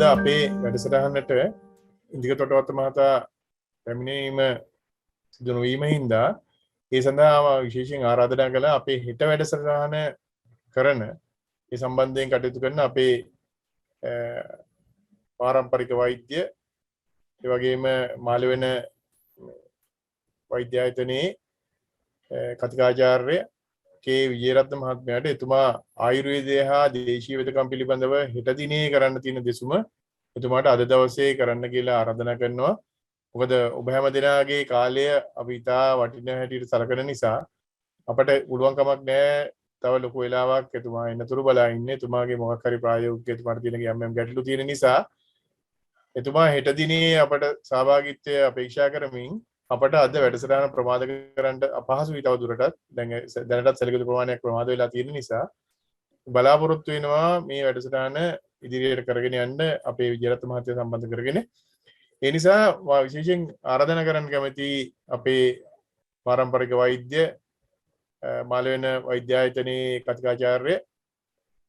අද අපේ වැඩසටහනට ඉන්දිකතොටවත්ත මහතා පැමිණීම සිදු නොවීම හින්දා ඒ සඳහා විශේෂයෙන් ආරාධනා කළා අපේ හෙට වැඩසටහන කරන ඒ සම්බන්ධයෙන් කටයුතු කරන අපේ පාරම්පරික වෛද්‍ය ඒ වගේම මාළවෙන වෛද්‍ය ආයතනයේ කතිකාචාර්ය කේ විජේරත්න මහත්මයාට එතුමා ආයුර්වේදය හා දේශීය වෙදකම් පිළිබඳව හෙට දිනේ කරන්න තියෙන දෙසුම එතුමාට අද දවසේ කරන්න කියලා ආරාධනා කරනවා. මොකද ඔබ හැම දෙනාගේ කාලය අපි ඉතා වටින හැටියට සලකන නිසා අපට පුළුවන් කමක් නැහැ තව ලොකු වෙලාවක් එතුමා එන්නතුරු බලා ඉන්නේ. එතුමාගේ මොකක් හරි ප්‍රායෝගික එතුමාට තියෙන යම් ගැටලු තියෙන නිසා එතුමා හෙට දිනේ අපට සහභාගීත්වය අපේක්ෂා කරමින් අපට අද වැඩසටහන ප්‍රමාද කරන්න අපහසුයි තව දුරටත්. දැනටත් සැලකිලි ප්‍රමාණයක් ප්‍රමාද වෙලා තියෙන නිසා බලාපොරොත්තු වෙනවා මේ වැඩසටහන ඉදිරියට කරගෙන යන්න අපේ විජේරත්න මහත්තයා සම්බන්ධ කරගෙන. ඒ නිසා මා විශේෂයෙන් ආරාධනා කරන්න කැමති අපේ පාරම්පරික වෛද්‍ය මාළවෙන වෛද්‍ය ආයතනයේ කතිකාචාර්ය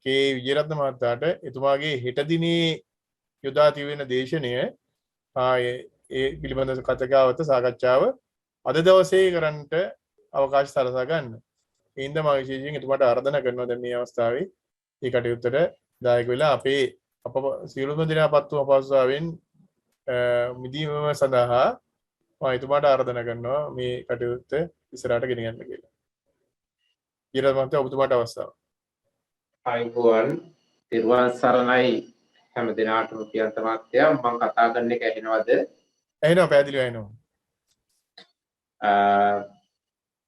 කේ විජේරත්න මහතාට එතුමාගේ හෙට දිනේ යොදා තිබෙන දේශනය ඒ පිළිබඳ කතාවත සාකච්ඡාව අද දවසේ කරන්නට අවකාශ සලසා ගන්න. ඒ හින්දා මා විශේෂයෙන් එතුමාට ආරාධනා කරනවා දැන් මේ අවස්ථාවේ මේ කටයුත්තට දායක වෙලා අපේ අප සියලුම දෙනා පත්තුම අපහසුතාවෙන් මිදීම සඳහා මම එතුමාට ආරාධනා කරනවා මේ කටයුත්ත ඉස්සරහට ගෙන යන්න කියලා. ඊළඟ මහත්තයා ඔබතුමාට අවස්ථාව. අයිබෝන් තිරුවන් සරණයි හැම දිනාටම පියන්ත මහත්තයා මම කතා කරන එක ඇහෙනවද? ඇහෙනවා පැහැදිලිව ඇහෙනවා.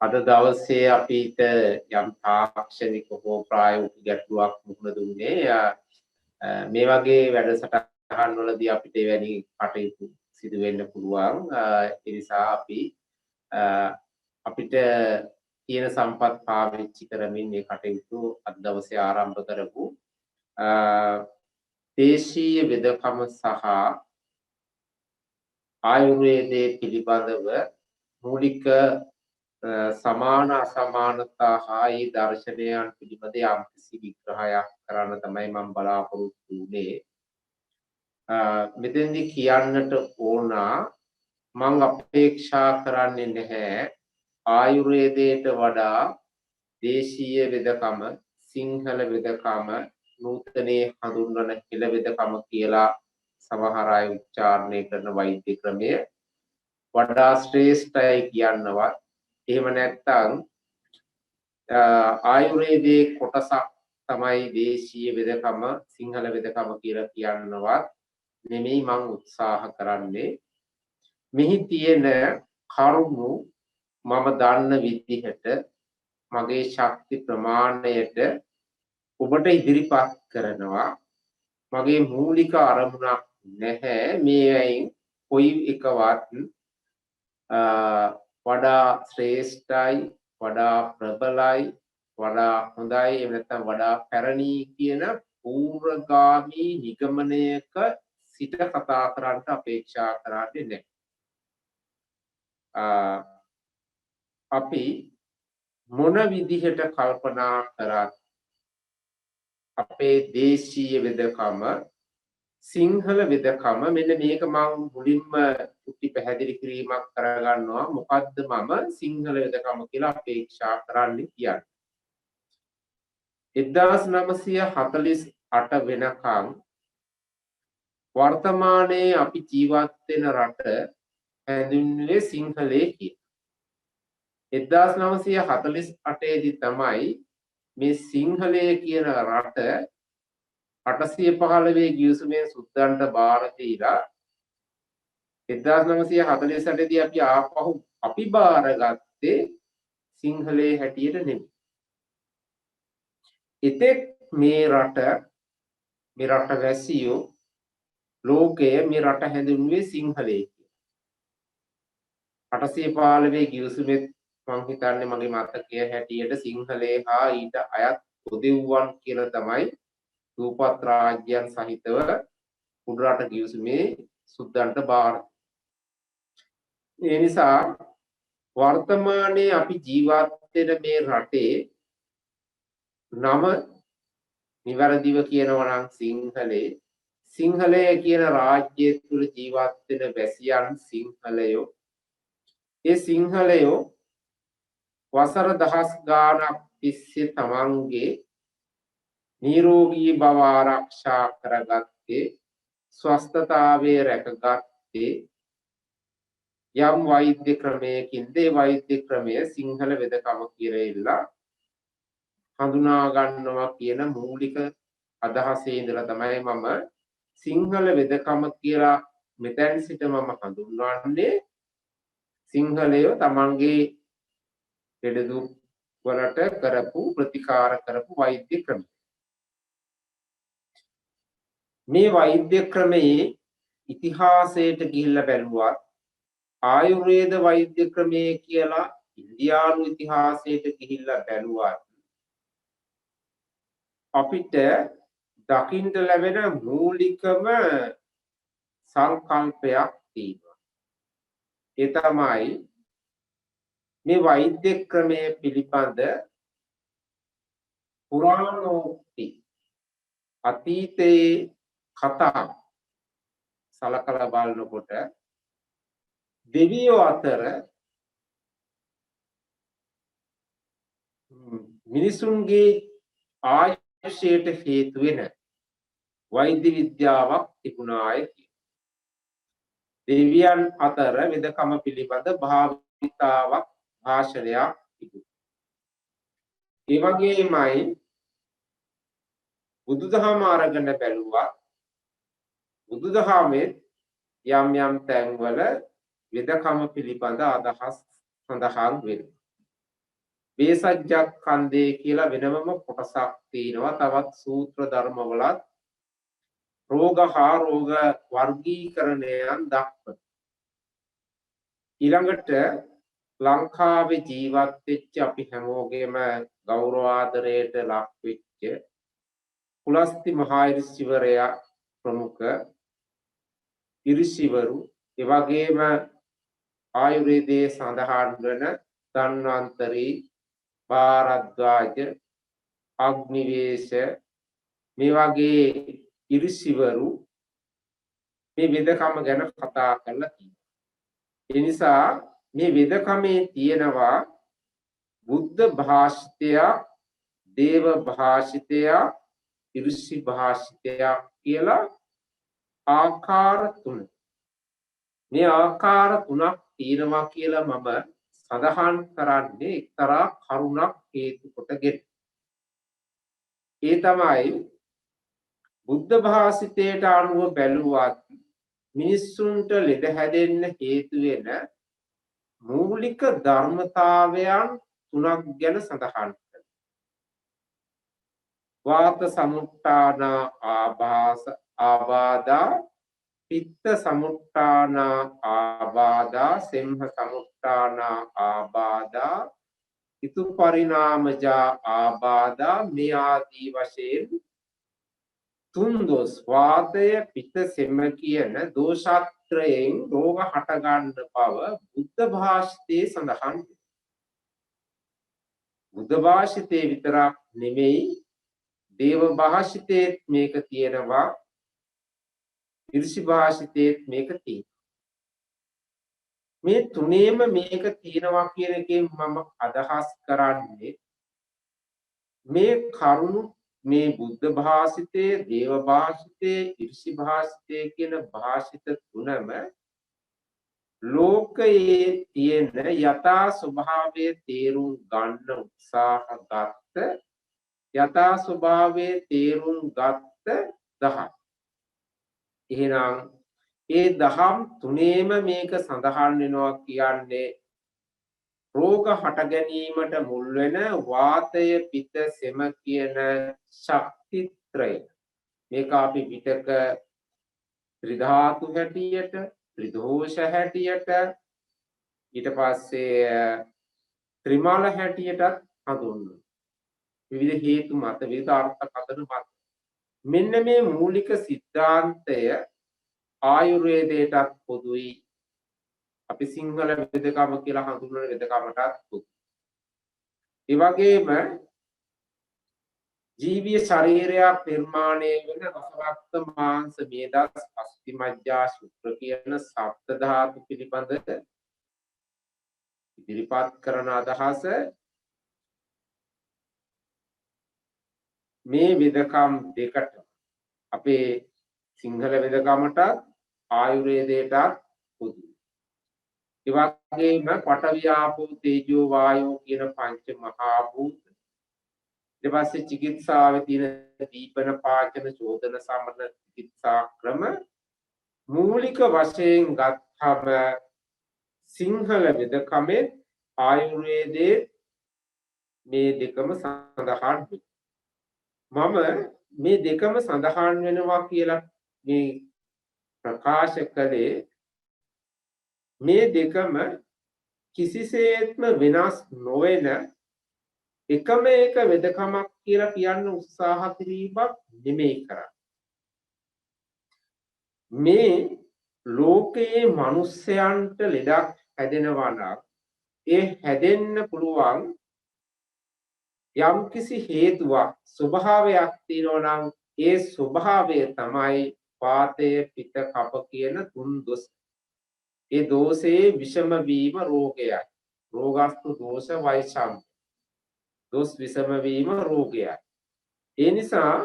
අද දවසේ අපිට යම් තාක්ෂණික හෝ ප්‍රායෝගික ගැටලුවක් මුහුණ දුන්නේ. මේ වගේ වැඩසටහන් වලදී අපිට එවැනි කටයුතු සිදු වෙන්න පුළුවන්. ඒ නිසා අපි අපිට තියෙන සම්පත් පාවිච්චි කරමින් මේ කටයුතු අද දවසේ ආරම්භ කරපු දේශීය වෙදකම සහ ආයුර්වේදයේ පිළිබඳව මූලික සමාන අසමානතා හා ඒ දර්ශනයන් පිළිබඳ යම්කිසි විග්‍රහයක් කරන්න තමයි මම බලාපොරොත්තු වුණේ. මෙතෙන්දී කියන්නට ඕන මම අපේක්ෂා කරන්නේ නැහැ ආයුර්වේදයට වඩා දේශීය වෙදකම සිංහල වෙදකම නූතනයේ හඳුන්වන හෙළ වෙදකම කියලා සමහර අය උච්චාරණය කරන වෛද්‍ය ක්‍රමය වඩා ශ්‍රේෂ්ඨයි කියනවත් එහෙම නැත්නම් ආයුර්වේදයේ කොටසක් තමයි දේශීය වෙදකම සිංහල වෙදකම කියලා කියනවත් නෙමෙයි මම උත්සාහ කරන්නේ. මෙහි තියෙන කරුණු මම දන්න විදිහට මගේ ශක්ති ප්‍රමාණයට ඔබට ඉදිරිපත් කරනවා. මගේ මූලික අරමුණක් නැහැ මේයින් කොයි එකවත් වඩා ශ්‍රේෂ්ඨයි වඩා ප්‍රබලයි වඩා හොඳයි එහෙම නැත්නම් වඩා පැරණි කියන පූර්වගාමී නිගමනයක සිට කතා කරන්න අපේක්ෂා කරන්නේ නැහැ. අපි මොන විදිහට කල්පනා කරත් අපේ දේශීය වෙදකම සිංහල වෙදකම මෙන්න මේක මම මුලින්ම උටි පැහැදිලි කිරීමක් කරගන්නවා. මොකද්ද මම සිංහල වෙදකම කියලා අපේක්ෂා කරන්නේ කියන්නේ. 1948 වෙනකම් වර්තමානයේ අපි ජීවත් වෙන රට හැඳින්වුවේ සිංහලයේ කියලා. 1948 දී තමයි මේ සිංහලය කියන රට 815 ගිවිසුමෙන් සුද්දන්ට බාර දීලා 1948 දී අපි බාරගත්තේ සිංහලයේ හැටියට නෙමෙයි. එතෙක් මේ රට වැසියෝ ලෝකයේ මේ රට හැඳින්වුවේ සිංහලයේ කියලා. 815 ගිවිසුමෙත් මම හිතන්නේ මගේ මතකය හැටියට සිංහලයේ හා ඊට අයත් උදෙව්වන් කියලා තමයි රූපත් රාජ්‍යයන් සහිතව උඩරට ගිවිසුමේ සුද්දන්ට බාර. ඒ නිසා වර්තමානයේ අපි ජීවත් වෙන මේ රටේ නම නිවැරදිව කියනවා නම් සිංහලේ සිංහලය කියන රාජ්‍යය තුළ ජීවත් වෙන වැසියන් සිංහලයෝ ඒ සිංහලයෝ වසර දහස් ගාණක් තිස්සේ තමන්ගේ නිරෝගී බව ආරක්ෂා කරගත්තේ ස්වස්ථතාවය රැකගත්තේ යම් වෛද්‍ය ක්‍රමයකින්ද ඒ වෛද්‍ය ක්‍රමය සිංහල වෙදකම කියලා හඳුනා ගන්නවා කියන මූලික අදහසේ ඉඳලා තමයි මම සිංහල වෙදකම කියලා මෙතෙන් සිට මම හඳුන්වන්නේ සිංහලයෝ තමන්ගේ ලෙඩ දුක් වලට කරපු ප්‍රතිකාර කරපු වෛද්‍ය ක්‍රමය. මේ වෛද්‍ය ක්‍රමයේ ඉතිහාසයට ගිහිල්ලා බැලුවත් ආයුර්වේද වෛද්‍ය ක්‍රමය කියලා ඉන්දියානු ඉතිහාසයට ගිහිල්ලා බැලුවත් අපිට දකින්න ලැබෙන මූලිකම සංකල්පයක් තියෙනවා. ඒ තමයි මේ වෛද්‍ය ක්‍රමය පිළිබඳ පුරාණෝක්ති අතීතයේ කතා සලකලා බලනකොට දෙවියෝ අතර මිනිසුන්ගේ ආයුෂයට හේතු වෙන වෛද්‍ය විද්‍යාවක් තිබුණාය කියලා. දෙවියන් අතර වෙදකම පිළිබඳ භාවිතාවක් භාෂණයක් තිබුණා. ඒ වගේමයි බුදුදහම අරගෙන බැලුවා බුදුදහමේ යම් යම් තැන්වල වෙදකම පිළිබඳ අදහස් සඳහන් වෙනවා. වේසජ්ජක්ඛන්දේ කියලා වෙනමම කොටසක් තියෙනවා. තවත් සූත්‍ර ධර්මවලත් රෝග හා රෝග වර්ගීකරණයන් දක්වනවා. ඊළඟට ලංකාවේ ජීවත් වෙච්ච අපි හැමෝගෙම ගෞරව ආදරයට ලක් වෙච්ච පුලස්ති මහා ඍෂිවරයා ප්‍රමුඛ ඍෂිවරු ඒ වගේම ආයුර්වේදයේ සඳහන් වන ධන්වන්තරි භාරද්වාජ අග්නිවේශ මේ වගේ ඍෂිවරු මේ වෙදකම ගැන කතා කරලා තියෙනවා. ඒ නිසා මේ වෙදකමේ තියෙනවා බුද්ධ භාෂිතය, දේව භාෂිතය, ඍෂි භාෂිතය කියලා ආකාර තුන. මේ ආකාර තුනක් තියෙනවා කියලා මම සඳහන් කරන්නේ එක්තරා කරුණක් හේතු කොටගෙන. ඒ තමයි බුද්ධ භාෂිතයට අනුව බැලුවත් මිනිස්සුන්ට ලෙඩ හැදෙන්න හේතු වෙන මූලික ධර්මතාවයන් තුනක් ගැන සඳහන් කරනවා. වාත සමුට්ඨාන ආබාධා, පිත්ත සමුට්ඨාන ආබාධා, සෙම්හ සමුට්ඨාන ආබාධා, ඍතු පරිණාමජා ආබාධා මේ ආදී වශයෙන් තුන් දොස් වාතය පිත්ත සෙම කියන දෝෂාත්‍රයෙන් රෝග හට ගන්න බව බුද්ධ භාෂිතයේ සඳහන් වෙනවා. බුද්ධ භාෂිතයේ විතරක් නෙමෙයි දේව භාෂිතයේ මේක තියෙනවා, ඍෂි භාෂිතයේ මේක තියෙනවා. මේ තුනේම මේක තියෙනවා කියන එකෙන් මම අදහස් කරන්නේ මේ කරුණු මේ බුද්ධ භාෂිතයේ, දේව භාෂිතයේ, ඍෂි භාෂිතයේ කියන භාෂිත තුනම ලෝකයේ තියෙන යථා ස්වභාවය තේරුම් ගන්න උත්සාහ ගත්ත, යථා ස්වභාවය තේරුම් ගත්ත දහම්. එහෙනම් ඒ දහම් තුනේම මේක සඳහන් වෙනවා කියන්නේ රෝග හට ගැනීමට මුල් වෙන වාතය පිත්ත සෙම කියන ශක්තිත්‍රය. මේක අපි පිටක ත්‍රිධාතු හැටියට, ත්‍රිදෝෂ හැටියට, ඊට පස්සේ ත්‍රිමල හැටියටත් හඳුන්වනවා. විවිධ හේතු මත, විවිධ අර්ථකථන මත. මෙන්න මේ මූලික સિદ્ધාන්තය ආයුර්වේදයටත් පොදුයි. අපි සිංහල වෙදකම කියලා හඳුන්වන වෙදකමටත් පොදුයි. ඒ වගේම ජීවීය ශරීරයක් නිර්මාණය වෙන රසවත්ත මාංශ මේදස් අස්ථි මජ්ජා ශුක්‍ර කියන සප්ත ධාතු පිළිබඳ ඉදිරිපත් කරන අදහස මේ වෙදකම් දෙකට අපේ සිංහල වෙදකමටත් ආයුර්වේදයටත් පොදුයි. ඒ වගේම පඨවි ආපෝ තේජෝ වායෝ කියන පංච මහා භූත ඊට පස්සේ චිකිත්සාවේ තියෙන දීපන පාචන චෝදන සමන චිකිත්සා ක්‍රම මූලික වශයෙන් ගත්තම සිංහල වෙදකමේ ආයුර්වේදයේ මේ දෙකම සඳහන් මම මේ දෙකම සඳහන් වෙනවා කියලා මේ ප්‍රකාශ කළේ මේ දෙකම කිසිසේත්ම වෙනස් නොවන එකම එක වෙදකමක් කියලා කියන්න උත්සාහ කිරීමක් නෙමෙයි කරන්නේ. මේ ලෝකයේ මිනිස්යන්ට ලෙඩක් හැදෙනවා නම් ඒ හැදෙන්න පුළුවන් යම්කිසි හේතුවක් ස්වභාවයක් තියෙනවා නම් ඒ ස්වභාවය තමයි වාතය පිත කප කියන තුන් දොස්. ඒ දෝෂයේ විෂම වීම රෝගයයි. රෝගස්තු දෝෂ වෛෂම්‍ය. දොස් විෂම වීම රෝගයයි. ඒ නිසා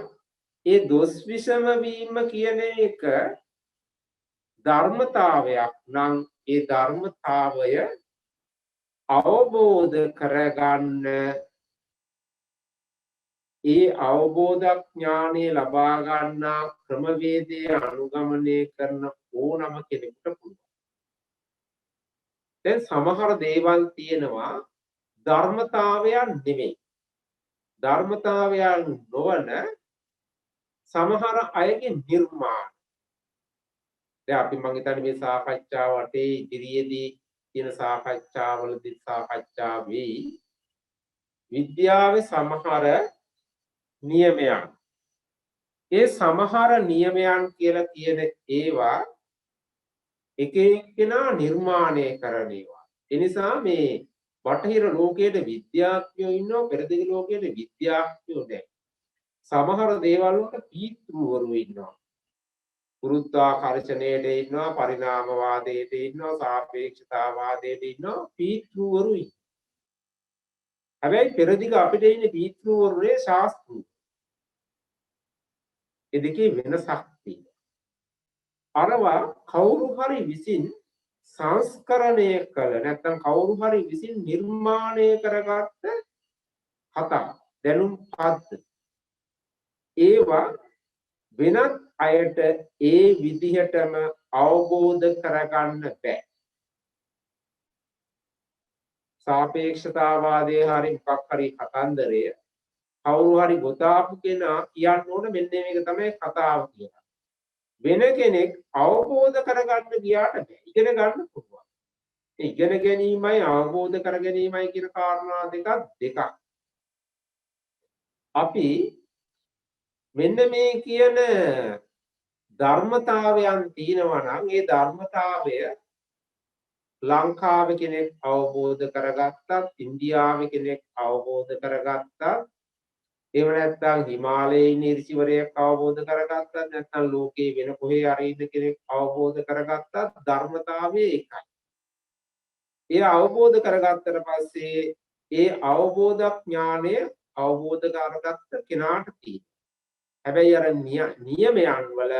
ඒ දොස් විෂම වීම කියන එක ධර්මතාවයක් නම් ඒ ධර්මතාවය අවබෝධ කරගන්න ඒ අවබෝධඥානය ලබා ගන්නා ක්‍රමවේදය අනුගමනය කරන ඕනම කෙනෙකුට පුළුවන්. දැන් සමහර දේවල් තියෙනවා ධර්මතාවයන් නෙමෙයි. ධර්මතාවයන් නොවන සමහර අයගේ නිර්මාණ. දැන් අපි මම හිතන්නේ මේ සාකච්ඡාව වටේ ඉදිරියේදී තියෙන සාකච්ඡාවලදී සාකච්ඡා වෙයි. විද්‍යාවේ සමහර නියමයන්. ඒ සමහර නියමයන් කියලා කියන ඒවා එක එක්කෙනා නිර්මාණය කරන ඒවා. ඒ නිසා මේ බටහිර ලෝකයේ විද්‍යාඥයෝ ඉන්නවා, පෙරදිග ලෝකයේ විද්‍යාඥයෝ නැහැ. සමහර දේවල් වලට පීතෘවරු ඉන්නවා. ගුරුත්වාකර්ෂණයට ඉන්නවා, පරිණාමවාදයට ඉන්නවා, සාපේක්ෂතාවාදයට ඉන්නවා, පීතෘවරු ඉන්නවා. හැබැයි පෙරදිග අපිට ඉන්නේ පීතෘවරුනේ ශාස්ත්‍රඥයෝ. ඒ දෙකේ වෙනසක් තියෙනවා. අරවා කවුරු හරි විසින් සංස්කරණය කළ නැත්නම් කවුරු හරි විසින් නිර්මාණය කරගත්ත කතා දැනුම් පද්ද ඒවා වෙනත් අයට ඒ විදිහටම අවබෝධ කරගන්න බෑ. සාපේක්ෂතාවාදයේ හරි මොකක් හරි කතන්දරය කවුරු හරි ගොතාපු කෙනා කියන්න ඕන මෙන්න මේක තමයි කතාව කියලා. වෙන කෙනෙක් අවබෝධ කරගන්න ගියාට බෑ. ඉගෙන ගන්න පුළුවන්. ඒ ඉගෙන ගැනීමයි අවබෝධ කර ගැනීමයි කියන කාරණා දෙකක්. අපි මෙන්න මේ කියන ධර්මතාවයන් තියෙනවා නම් ඒ ධර්මතාවය ලංකාවේ කෙනෙක් අවබෝධ කරගත්තත්, ඉන්දියාවේ කෙනෙක් අවබෝධ කරගත්තත්, එහෙම නැත්නම් හිමාලයේ ඉන්න ඍෂිවරයෙක් අවබෝධ කරගත්තත්, නැත්නම් ලෝකේ වෙන කොහේ හරි ඉන්න කෙනෙක් අවබෝධ කරගත්තත් ධර්මතාවය එකයි. ඒ අවබෝධ කරගත්තට පස්සේ ඒ අවබෝධඥානය අවබෝධ කරගත්ත කෙනාට තියෙනවා. හැබැයි අර නියමයන් වල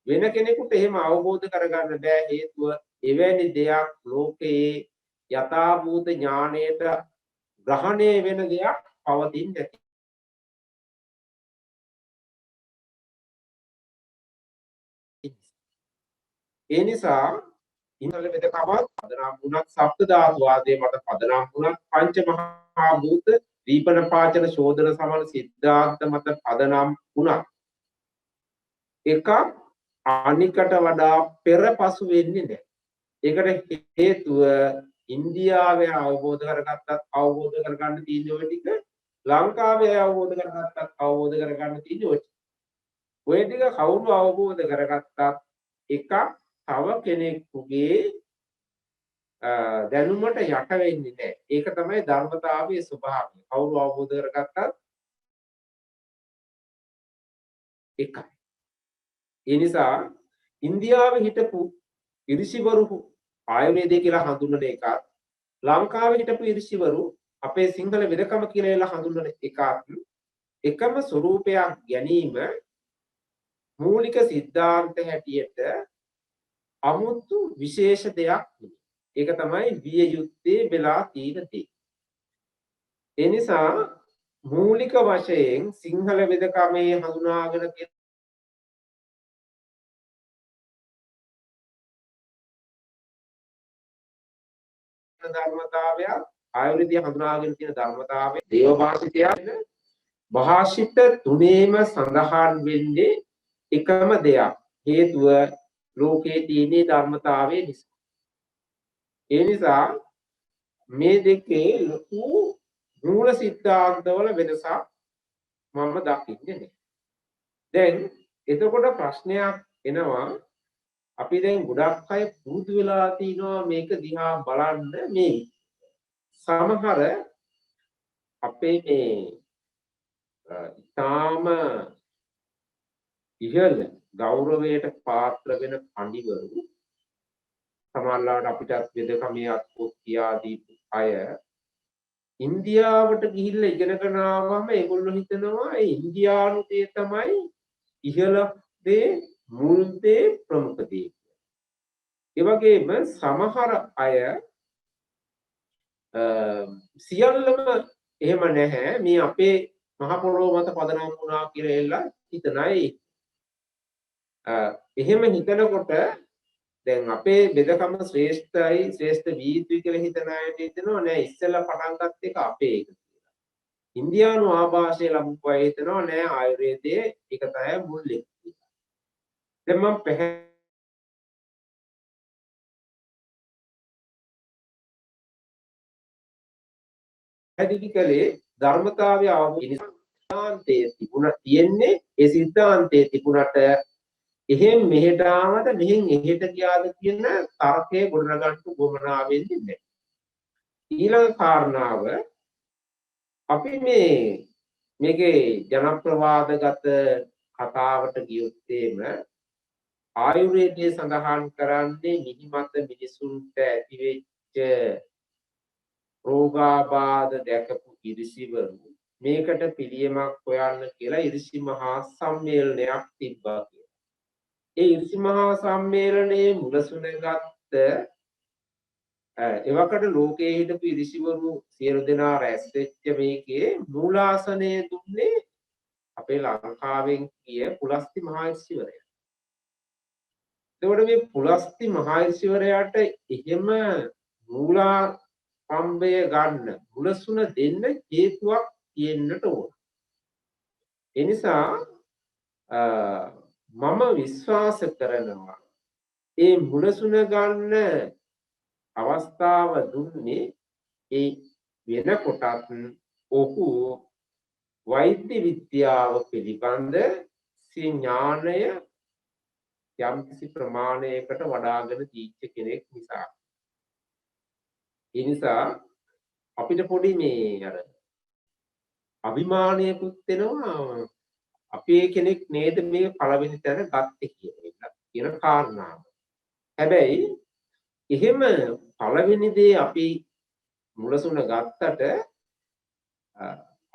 වෙන කෙනෙකුට එහෙම අවබෝධ කරගන්න බෑ. හේතුව එවැනි දෙයක් ලෝකයේ යථාභූත ඥාණයට ග්‍රහණය වෙන දෙයක් පවතින්නේ නැති. ඒ නිසා ඉන්වල වෙදකමත් පදනම් වුණත් සප්ත ධාතු ආදී මත පදනම් වුණත් පංච මහා භූත දීපන පාචන ශෝධන සමන සිද්ධාර්ථ මත පදනම් වුණත් එක අනිකට වඩා පෙරපසු වෙන්නේ නැහැ. ඒකට හේතුව ඉන්දියාවේ අවබෝධ කරගත්තත් අවබෝධ කරගන්න තියෙන ඔය ටික ලංකාවේ අවබෝධ කරගත්තත් අවබෝධ කරගන්න තියෙන ඔය ටික. ඔය ටික කවුරු අවබෝධ කරගත්තත් එක තව කෙනෙකුගේ දැනුමට යට වෙන්නේ නැහැ. ඒක තමයි ධර්මතාවයේ ස්වභාවය. කවුරු අවබෝධ කරගත්තත් එකයි. ඒ නිසා ඉන්දියාවේ හිටපු ඍෂිවරු ආයුර්වේදය කියලා හඳුන්වන එකත් ලංකාවේ හිටපු ඍෂිවරු අපේ සිංහල වෙදකම කියලා හඳුන්වන එකත් එකම ස්වરૂපයක් ගැනීම මූලික સિદ્ધාන්ත හැටියට අමුතු විශේෂ දෙයක් නෙවෙයි. ඒක තමයි විය යුත්තේ වෙලා තියෙන දේ. ඒ නිසා මූලික වශයෙන් සිංහල වෙදකමේ හඳුනාගෙන තියෙන ධර්මතාවය ආයුර්වේදය හඳුනාගෙන තියෙන ධර්මතාවය දේව භාෂිතයන් භාෂිත තුනේම සඳහන් වෙන්නේ එකම දෙයක්. හේතුව ලෝකයේ තියෙන ධර්මතාවය නිසා. ඒ නිසා මේ දෙකේ ලොකු මූල સિદ્ધාන්තවල වෙනසක් මම දකින්නේ නැහැ. දැන් එතකොට ප්‍රශ්නයක් එනවා අපි දැන් ගොඩක් අය පුරුදු වෙලා තිනවා මේක දිහා බලන්න මේ සමහර අපේ මේ ඊටාම ඉහළ ගෞරවයට පාත්‍ර වෙන පඬිවරු සමහරවිට අපිටත් වෙදකමේ අත්පොත් කියා දීපු අය ඉන්දියාවට ගිහිල්ලා ඉගෙනගෙන ආවම ඒගොල්ලෝ හිතනවා ඒ ඉන්දියානු දේ තමයි ඉහළ දේ මුල් දේ ප්‍රමුඛ දේ. ඒ වගේම සමහර අය සියල්ලම එහෙම නැහැ මේ අපේ මහ පොළොව මත පදනම් වුණා කියලා එල්ල හිතන අය. එහෙම හිතනකොට දැන් අපේ බෙදකම ශ්‍රේෂ්ඨයි ශ්‍රේෂ්ඨ වී යුතුයි කියලා හිතන අයට හිතෙනවා නෑ ඉස්සෙල්ලා පටන් ගත්ත එක අපේ එක කියලා. ඉන්දියානු ආభాෂය ලබපු අය හිතනවා නෑ ආයුර්වේදයේ ඒක තමයි මුල් එක කියලා. දැන් මම පැහැදිලි කළේ ධර්මතාවය අවබෝධ සිද්ධාන්තයේ තිබුණා තියෙන්නේ ඒ සිද්ධාන්තයේ තිබුණට එහෙන් මෙහෙට ආවද මෙහෙන් එහෙට ගියාද කියන තර්කයේ ගොඩනගන්න ගොමනා වෙන්නේ නැහැ. ඊළඟ කාරණාව අපි මේකේ ජනප්‍රවාදගත කතාවට ගියොත් ආයුර්වේදයේ සඳහන් කරන්නේ නිදිමත මිනිසුන්ට ඇතිවෙච්ච රෝගාබාධ දැකපු ඍෂිවරු මේකට පිළියමක් හොයන්න කියලා ඍෂි මහා සම්මේලනයක් තිබ්බා කියලා. ඒ ඍෂි මහා සම්මේලනයේ මුලසුනගත්ත එවකට ලෝකයේ හිටපු ඍෂිවරු සියලු දෙනා රැස් වෙච්ච මේකේ මූලාසනය දුන්නේ අපේ ලංකාවෙන් ගිය පුලස්ති මහා ඍෂිවරයා. එතකොට මේ පුලස්ති මහා ඍෂිවරයාට එහෙම මූලා පම්බය ගන්න මුලසුන දෙන්න හේතුවක් තියෙන්නට ඕන. ඒ නිසා මම විශ්වාස කරනවා ඒ මුලසුන ගන්න අවස්ථාව දුන්නේ ඒ වෙනකොටත් ඔහු වෛද්‍ය විද්‍යාව පිළිබඳ සිය ඥාණය යම්කිසි ප්‍රමාණයකට වඩාගෙන දීච්ච කෙනෙක් නිසා. ඒ නිසා අපිට පොඩි මේ අර අභිමානයකුත් වෙනවා අපේ කෙනෙක් නේද මේ පළවෙනි තැන ගත්තේ කියන කාරණාව. හැබැයි එහෙම පළවෙනි දේ අපි මුලසුන ගත්තට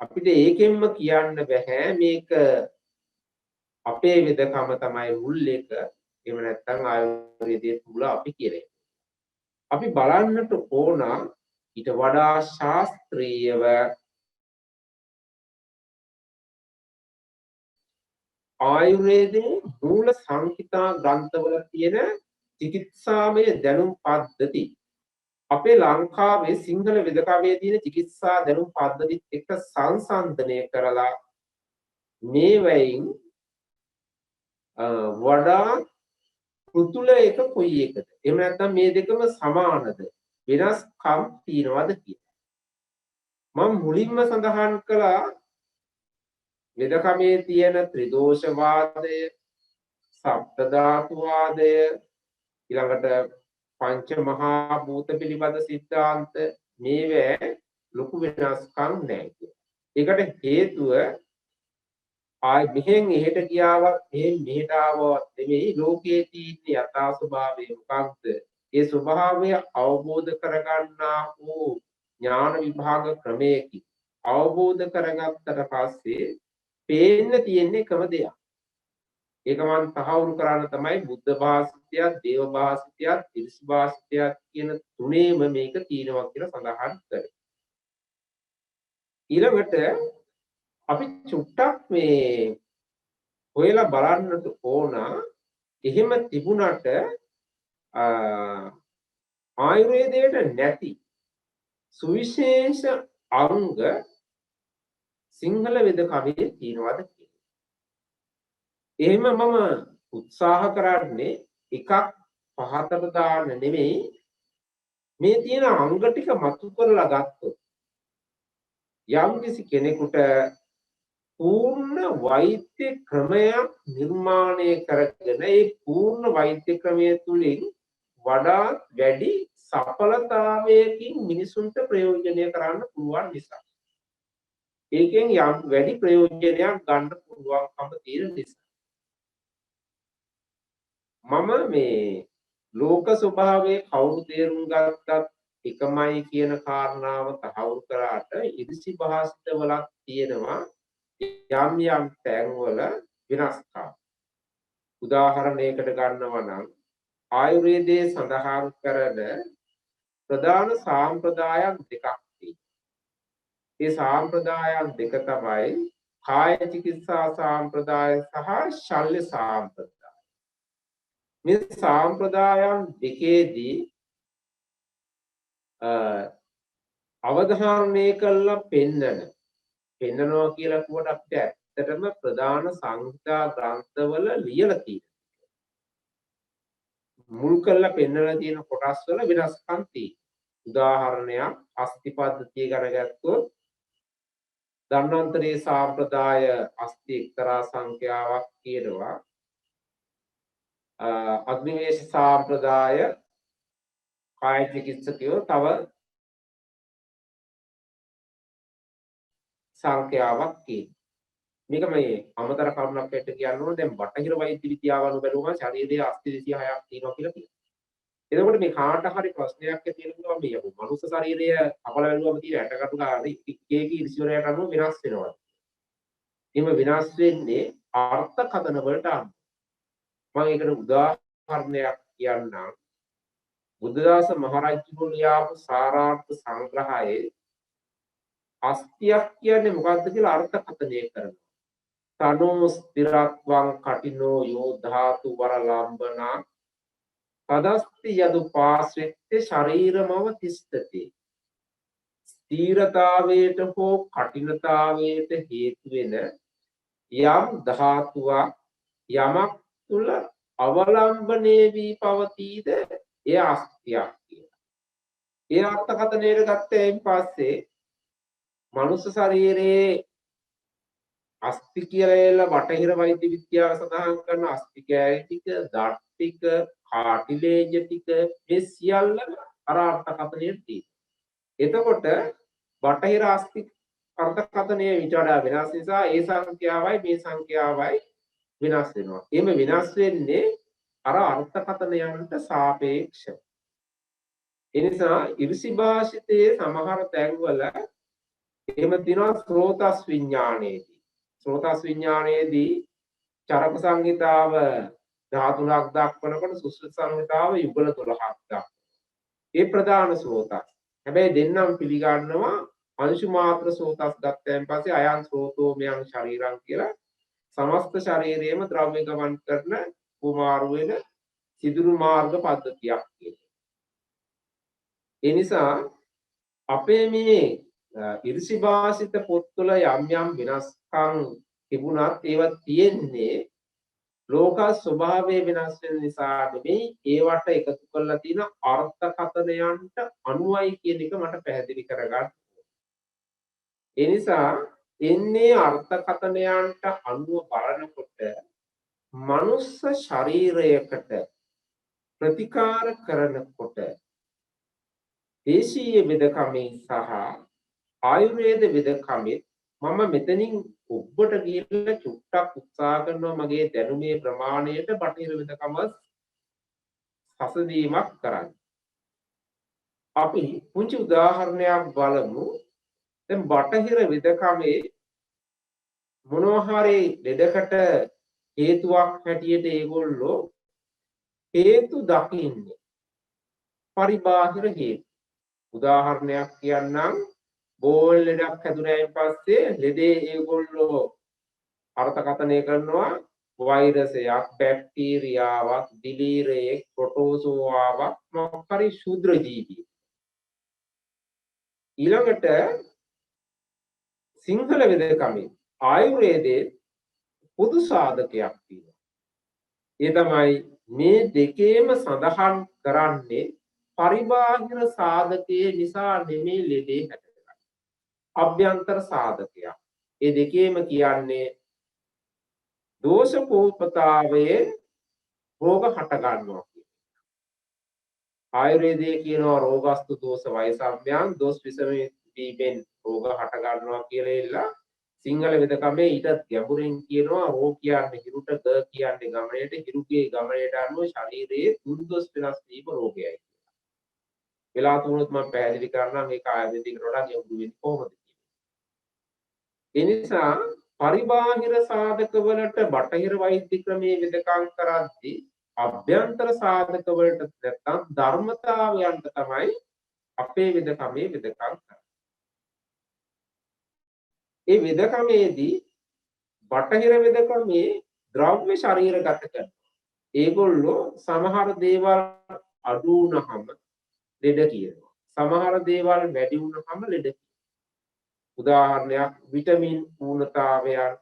අපිට ඒකෙන්ම කියන්න බෑ මේක අපේ වෙදකම තමයි මුල් එක. එහෙම නැත්නම් ආයුර්වේදයේ මුල අපි කියන්නේ. අපි බලන්නට ඕන ඊට වඩා ශාස්ත්‍රීයව ආයුර්වේදයේ මූල සංහිතා ග්‍රන්ථවල තියෙන චිකිත්සාමය දැනුම් පද්ධති අපේ ලංකාවේ සිංහල වෙදකමේ තියෙන චිකිත්සා දැනුම් පද්ධතිත් එක්ක සංසන්දනය කරලා මේ වයින් වඩා පෘතුල එක කොයි එකද? එහෙම නැත්නම් මේ දෙකම සමානද? වෙනස්කම් තියනවද කියලා. මම මුලින්ම සඳහන් කළා වෙදකමේ තියෙන ත්‍රිදෝෂවාදය, සප්ත ධාතුවාදය, ඊළඟට පංච මහා භූත පිළිබඳ සිද්ධාන්ත මේවැ ලොකු වෙනස්කම් නැහැ. ඒකට හේතුව ආයි මෙහෙන් එහෙට ගියාවත් මෙහෙට ආවත් නෙමෙයි ලෝකයේ තියෙන යථා ස්වභාවය මොකක්ද? ඒ ස්වභාවය අවබෝධ කරගන්නා වූ ඥාන විභාග ක්‍රමයකින් අවබෝධ කරගත්තට පස්සේ පේන්න තියෙන්නේ එකම දෙයක්. ඒක මම තහවුරු කරන්න තමයි බුද්ධ භාෂිතයත්, දේව භාෂිතයත්, ඍෂි භාෂිතයත් කියන තුනේම මේක තියෙනවා කියලා සඳහන් කරේ. ඊළඟට අපි චුට්ටක් මේ හොයලා බලන්නට ඕන එහෙම තිබුණට ආයුර්වේදයට නැති සුවිශේෂ අංග සිංහල වෙදකමේ තියෙනවද කියලා. එහෙම මම උත්සාහ කරන්නේ එකක් පහතට දාන්න නෙමෙයි මේ තියෙන අංග ටික මතු කරලා ගත්තොත් යම් කිසි කෙනෙකුට පූර්ණ වෛද්‍ය ක්‍රමයක් නිර්මාණය කරගෙන ඒ පූර්ණ වෛද්‍ය ක්‍රමය තුළින් වඩාත් වැඩි සඵලතාවයකින් මිනිසුන්ට ප්‍රයෝජනය කරන්න පුළුවන් නිසා. ඒකෙන් යම් වැඩි ප්‍රයෝජනයක් ගන්න පුළුවන්කම තියෙන නිසා. මම මේ ලෝක ස්වභාවයේ කවුරු තේරුම් ගත්තත් එකමයි කියන කාරණාව තහවුරු කරාට ඉරිසි භාෂිතවලක් තියෙනවා යම් යම් තැන්වල වෙනස්කම්. උදාහරණයකට ගන්නවා නම් ආයුර්වේදයේ සඳහන් කරන ප්‍රධාන සාම්ප්‍රදායන් දෙකක් තියෙනවා. ඒ සාම්ප්‍රදායන් දෙක තමයි කාය චිකිත්සා සාම්ප්‍රදාය සහ ශල්‍ය සාම්ප්‍රදාය. මේ සාම්ප්‍රදායන් දෙකේදී අවධාරණය කළා පෙන්නනවා කියලා කිව්වට අපිට ඇත්තටම ප්‍රධාන සංහිතා ග්‍රන්ථවල ලියලා තියෙනවා. මුල් කරලා පෙන්නලා තියෙන කොටස් වල වෙනස්කම් තියෙනවා. උදාහරණයක් අස්ථි පද්ධතිය ගණගත්තොත් ධන්වන්තරේ සාම්ප්‍රදාය අස්ථි එක්තරා සංඛ්‍යාවක් කියනවා. අග්නිවේශ සාම්ප්‍රදාය කාය චිකිත්සකයෝ තව සංඛ්‍යාවක් කියනවා. මේක මේ අමතර කරුණක් ඇට කියනවා. දැන් බටහිර වෛද්‍ය විද්‍යාව අනුව බැලුවම ශරීරයේ අස්ථි 206ක් තියෙනවා කියලා කියනවා. එතකොට මේ කාට හරි ප්‍රශ්නයක් ඇති වෙනවා මේ මනුස්ස ශරීරය අපල බැලුවම තියෙන ඇටකටු ගානේ එක ඉරිසිවරයට අනුව වෙනස් වෙනවා. එහෙම වෙනස් වෙන්නේ අර්ථකථන වලට අනුව. මම ඒකට උදාහරණයක් කියන්නම්. බුද්ධදාස මහරජුගේ ලියාපු සාරාර්ථ සංග්‍රහයේ අස්තියක් කියන්නේ මොකක්ද කියලා අර්ථකථනය කරනවා. තනෝ ස්ථිරත්වං කටිනෝ යෝ ධාතු වරලම්බනා පදස්ති යදු පාස්වෙත්තේ ශරීරමව තිස්තති. ස්ථීරතාවයට හෝ කටිනතාවයට හේතු වෙන යම් ධාතුවක් යමක් තුල අවලම්බනේ වී පවතීද එය අස්තියක් කියලා. ඒ අර්ථකථනයට ගත්තයින් පස්සේ මනුස්ස ශරීරයේ අස්ති කියලා බටහිර වෛද්‍ය විද්‍යාව සඳහන් කරන අස්ති කැලි ටික, දත් ටික, කාටිලේජ් ටික මේ සියල්ලම අර අර්ථකථනයේ තියෙනවා. එතකොට බටහිර අස්ති අර්ථකථනයේ ඊට වඩා වෙනස් නිසා ඒ සංඛ්‍යාවයි මේ සංඛ්‍යාවයි වෙනස් වෙනවා. එහෙම වෙනස් වෙන්නේ අර අර්ථකථනයන්ට සාපේක්ෂව. ඒ නිසා ඉරිසි භාෂිතයේ සමහර තැන්වල එහෙම තියෙනවා ස්රෝතස් විඥානයේදී. ස්රෝතස් විඥානයේදී චරක සංහිතාව 13ක් දක්වනකොට සුශ්‍රුත සංහිතාව යුගල 12ක් දක්වනවා. ඒ ප්‍රධාන ස්රෝතස්. හැබැයි දෙන්නම් පිළිගන්නවා අංශු මාත්‍ර ස්රෝතස් ගත්තයන් පස්සේ අයන් ස්රෝතෝ මෙයන් ශරීරං කියලා සමස්ත ශරීරයේම ද්‍රව්‍ය ගමන් කරන කුමාරු වෙන සිදුරු මාර්ග පද්ධතියක් කියනවා. ඒ නිසා අපේ මේ ඉරිසි භාෂිත පොත්වල යම් යම් වෙනස්කම් තිබුණත් ඒවා තියෙන්නේ ලෝක ස්වභාවය වෙනස් වෙන නිසා නෙමෙයි ඒවට එකතු කරලා තියෙන අර්ථකථනයන්ට අනුවයි කියන එක මට පැහැදිලි කරගන්න. ඒ නිසා එන්නේ අර්ථකථනයන්ට අනුව බලනකොට මනුස්ස ශරීරයකට ප්‍රතිකාර කරනකොට දේශීය වෙදකමේ සහ ආයුර්වේද වෙදකමේ මම මෙතනින් ඔබට ගිහිල්ලා චුට්ටක් උත්සාහ කරනවා මගේ දැනුමේ ප්‍රමාණයට බටහිර වෙදකම සසඳීමක් කරන්න. අපි පුංචි උදාහරණයක් බලමු. දැන් බටහිර වෙදකමේ මොනවා හරි දෙයකට හේතුවක් හැටියට ඒගොල්ලෝ හේතු දකින්නේ පරිබාහිර හේතු. උදාහරණයක් කියන්නම් බෝල් ලෙඩක් හැදුනයින් පස්සේ ලෙඩේ ඒගොල්ලෝ අර්ථකථනය කරනවා වෛරසයක් බැක්ටීරියාවක් දිලීරයක් ප්‍රොටෝසෝවාවක් මොකක් හරි ශුද්‍ර ජීවියෙක්. ඊළඟට සිංහල වෙදකමේ ආයුර්වේදයේ පොදු සාධකයක් තියෙනවා. ඒ තමයි මේ දෙකේම සඳහන් කරන්නේ පරිබාහිර සාධකයේ නිසා නෙමෙයි ලෙඩේ හැදෙන්නේ. අභ්‍යන්තර සාධකයක්. ඒ දෙකේම කියන්නේ දෝෂකෝපතාවයේ රෝග හට ගන්නවා කියන. ආයුර්වේදයේ කියනවා රෝගස්තු දෝෂ වෛසම්‍යං දෝෂ විසම වීමෙන් රෝග හට ගන්නවා කියලා එල්ලා සිංහල වෙදකමේ ඊටත් ගැඹුරින් කියනවා රෝ කියන්නේ හිරුට ක කියන්නේ ගමනේට හිරුගේ ගමනේට අනුව ශරීරයේ තුන් දොස් වෙනස් වීම රෝගයයි කියලා. වෙලා තුනොත් මම පැහැදිලි කරනවා මේක ආයුර්වේදිකට වඩා ගැඹුරු වෙන්නේ කොහොමද කියලා. ඒ නිසා පරිබාහිර සාධක වලට බටහිර වෛද්‍ය ක්‍රමයේ වෙදකම් කරද්දී අභ්‍යන්තර සාධක වලට නැත්නම් ධර්මතාවයන්ට තමයි අපේ වෙදකමේ වෙදකම් කරන්නේ. ඒ වෙදකමේදී බටහිර වෙදකමේ ද්‍රව්‍ය ශරීරගත කරනවා. ඒගොල්ලෝ සමහර දේවල් අඩු වුණාම ලෙඩ කියනවා. සමහර දේවල් වැඩි වුණාම ලෙඩ කියනවා. උදාහරණයක් විටමින් ඌනතාවයන්,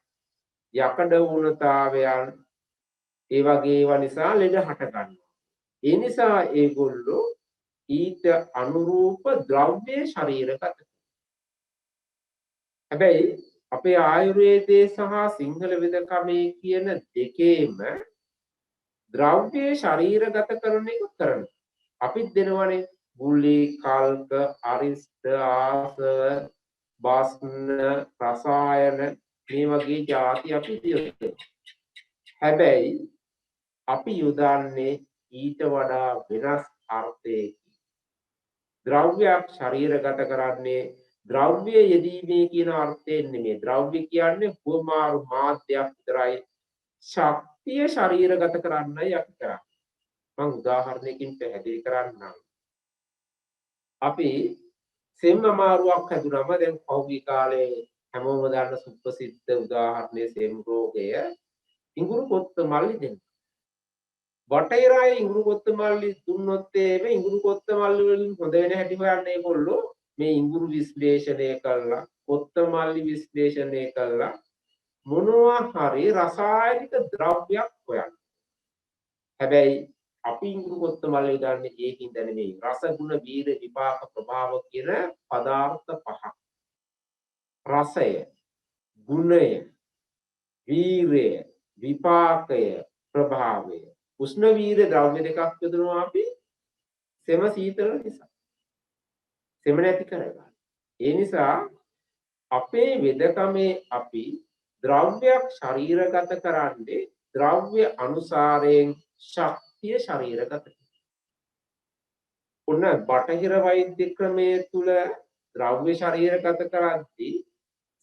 යකඩ ඌනතාවයන් ඒ වගේ ඒවා නිසා ලෙඩ හට ගන්නවා. ඒ නිසා ඒගොල්ලෝ ඊට අනුරූප ද්‍රව්‍ය ශරීරගත කරනවා. හැබැයි අපේ ආයුර්වේදයේ සහ සිංහල වෙදකමේ කියන දෙකේම ද්‍රව්‍ය ශරීරගත කරන එක කරනවා. අපිත් දෙනවනේ ගුලි, කල්ක, අරිෂ්ඨ, ආසව, බස්න, රසායන මේ වගේ ಜಾති අපි යොදනවා. හැබැයි අපි යොදන්නේ ඊට වඩා වෙනස් අර්ථයකින්. ද්‍රව්‍යයක් ශරීරගත කරන්නේ ද්‍රව්‍ය යෙදීමේ කියන අර්ථයෙන් නෙමෙයි. ද්‍රව්‍ය කියන්නේ හුවමාරු මාධ්‍යයක් විතරයි. ශක්තිය ශරීරගත කරන්නයි අපි කරන්නේ. මම උදාහරණයකින් පැහැදිලි කරන්නම්. අපි සෙම් අමාරුවක් හැදුනම දැන් පහුගිය කාලේ හැමෝම දන්න සුප්‍රසිද්ධ උදාහරණයේ සෙම් රෝගය ඉඟුරු කොත්ත මල්ලි දෙන්න. බටහිර අය ඉඟුරු කොත්ත මල්ලි දුන්නොත් එහෙම ඉඟුරු කොත්ත මල්ලි වලින් හොඳ වෙන හැටි හොයන්න ඒගොල්ලෝ මේ ඉඟුරු විශ්ලේෂණය කළා කොත්ත මල්ලි විශ්ලේෂණය කළා මොනවා හරි රසායනික ද්‍රව්‍යයක් හොයන්න. හැබැයි අපි ඉඟුරු කොත්ත මල්ලි ගන්න ඒකින්ද නෙමෙයි රස ගුණ වීර විපාක ප්‍රභාව කියන පදාර්ථ පහක්. රසය, ගුණය, වීරය, විපාකය, ප්‍රභාවය. උෂ්ණ වීර ද්‍රව්‍ය දෙකක් යොදනවා අපි සෙම සීතල නිසා. සෙම නැති කරගන්න. ඒ නිසා අපේ වෙදකමේ අපි ද්‍රව්‍යයක් ශරීරගත කරන්නේ ද්‍රව්‍ය අනුසාරයෙන් ශක්තිය ශරීරගත කරනවා. උන්න බටහිර වෛද්‍ය ක්‍රමයේ තුල ද්‍රව්‍ය ශරීරගත කරද්දී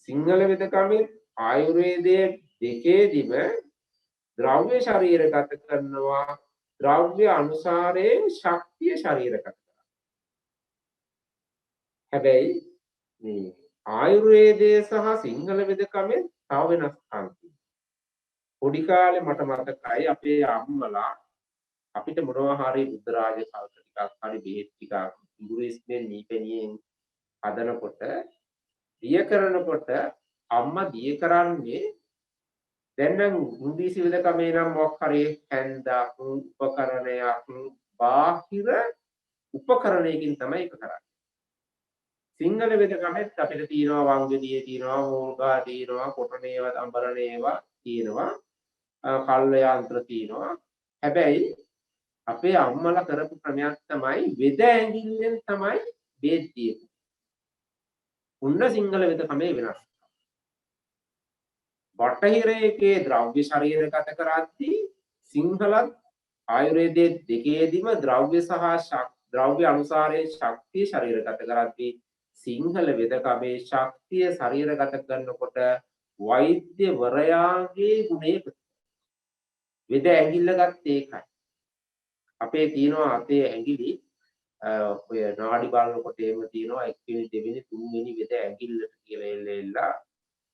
සිංහල වෙදකමේ ආයුර්වේදයේ දෙකේදීම ද්‍රව්‍ය ශරීරගත කරනවා ද්‍රව්‍ය අනුසාරයෙන් ශක්තිය ශරීරගත කරනවා. හැබැයි මේ ආයුර්වේදයේ සහ සිංහල වෙදකමේ තව වෙනස්කම් තියෙනවා. පොඩි කාලේ මට මතකයි අපේ අම්මලා අපිට මොනවා හරි උද්දරාජ කල්ප ටිකක් හරි බෙහෙත් ටිකක් ඉංග්‍රීසියෙන් නීපෙනියෙන් හදනකොට දිය කරනකොට අම්මා දිය කරන්නේ දැන් නම් ඉංග්‍රීසි වෙදකමේ නම් මොකක් හරි හැන්දක් උපකරණයක් බාහිර උපකරණයකින් තමයි ඒක කරන්නේ. සිංහල වෙදකමෙත් අපිට තියෙනවා වංගදියේ තියෙනවා මෝගා තියෙනවා කොටනේව අඹරනේව තියෙනවා කල්ල යන්ත්‍ර තියෙනවා. හැබැයි අපේ අම්මලා කරපු ක්‍රමයක් තමයි වෙද ඇඟිල්ලෙන් තමයි බේත් දීපු. උන්න සිංහල වෙදකමේ වෙනස්. බටහිරයේ ද්‍රව්‍ය ශරීරගත කරද්දී සිංහලත් ආයුර්වේදයේ දෙකේදීම ද්‍රව්‍ය සහ ද්‍රව්‍ය අනුසාරයේ ශක්තිය ශරීරගත කරද්දී සිංහල වෙදකමේ ශක්තිය ශරීරගත කරනකොට වෛද්‍යවරයාගේ ගුණය වෙද ඇඟිල්ල ගත්තේ ඒකයි. අපේ තියෙනවා අතේ ඇඟිලි ඔය නාඩි බලනකොට එහෙම තියෙනවා 1 වෙනි 2 වෙනි 3 වෙනි වෙද ඇඟිල්ලට කියලා එල්ලෙලා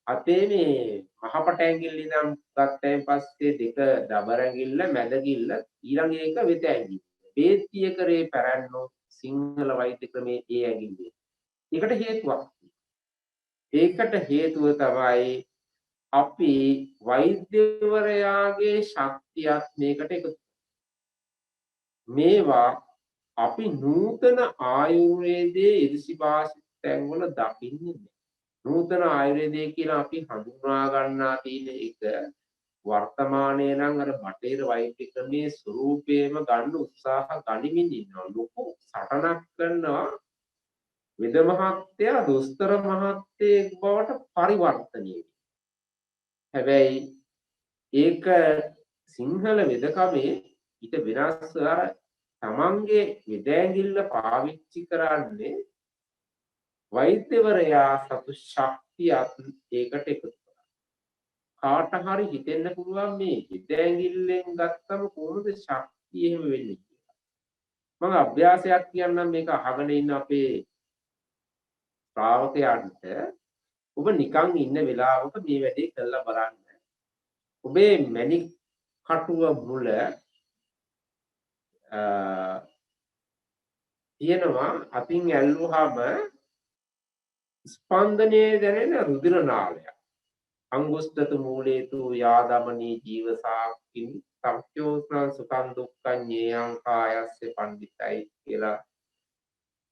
අතේ මේ මහපට ඇඟිල්ල ඉඳන් ගත්තයින් පස්සේ දෙක දබර ඇඟිල්ල මැදගිල්ල ඊළඟ එක වෙද ඇඟිල්ල. වේත්‍ය කරේ පැරැන්නෝ සිංහල වෛද්‍ය ක්‍රමේ ඒ ඇඟිල්ලේ. ඒකට හේතුවක්. ඒකට හේතුව තමයි අපි වෛද්‍යවරයාගේ ශක්තියත් මේකට එකතු. මේවා අපි නූතන ආයුර්වේදයේ ඉරිසිභාෂිත තැන්වල දකින්නේ නැහැ. නූතන ආයුර්වේදය කියලා අපි හඳුනා ගන්නා තියෙන එක වර්තමානයේ නම් අර බටේර වෛද්‍ය ක්‍රමයේ ස්වරූපේම ගන්න උත්සාහ ගනිමින් ඉන්නවා. ලොකු සටනක් කරනවා වෙද මහත්තයා දොස්තර මහත්තයෙක් බවට පරිවර්තනය වෙනවා. හැබැයි ඒක සිංහල වෙදකමේ ඊට වෙනස් අර තමන්ගේ වෙද ඇඟිල්ල පාවිච්චි කරන්නේ වෛද්‍යවරයා සතු ශක්තියත් ඒකට එකතු කරලා. කාට හරි හිතෙන්න පුළුවන් මේ වෙද ඇඟිල්ලෙන් ගත්තම කොහොමද ශක්තිය එහෙම වෙන්නේ කියලා. මම අභ්‍යාසයක් කියන්නම් මේක අහගෙන ඉන්න අපේ ශ්‍රාවකයන්ට ඔබ නිකන් ඉන්න වෙලාවක මේ වැඩේ කරලා බලන්න. ඔබේ මැණික් කටුව මුල තියෙනවා අතින් ඇල්ලුවාම ස්පන්දනයේ දැනෙන රුධිර නාලයක්. අංගුස්තතු මූලේතු යාදමනී ජීවසාක්කින් සම්ප්‍යෝස්නං සුඛං දුක්ඛං ඤේයං කායස්ස පණ්ඩිතයි කියලා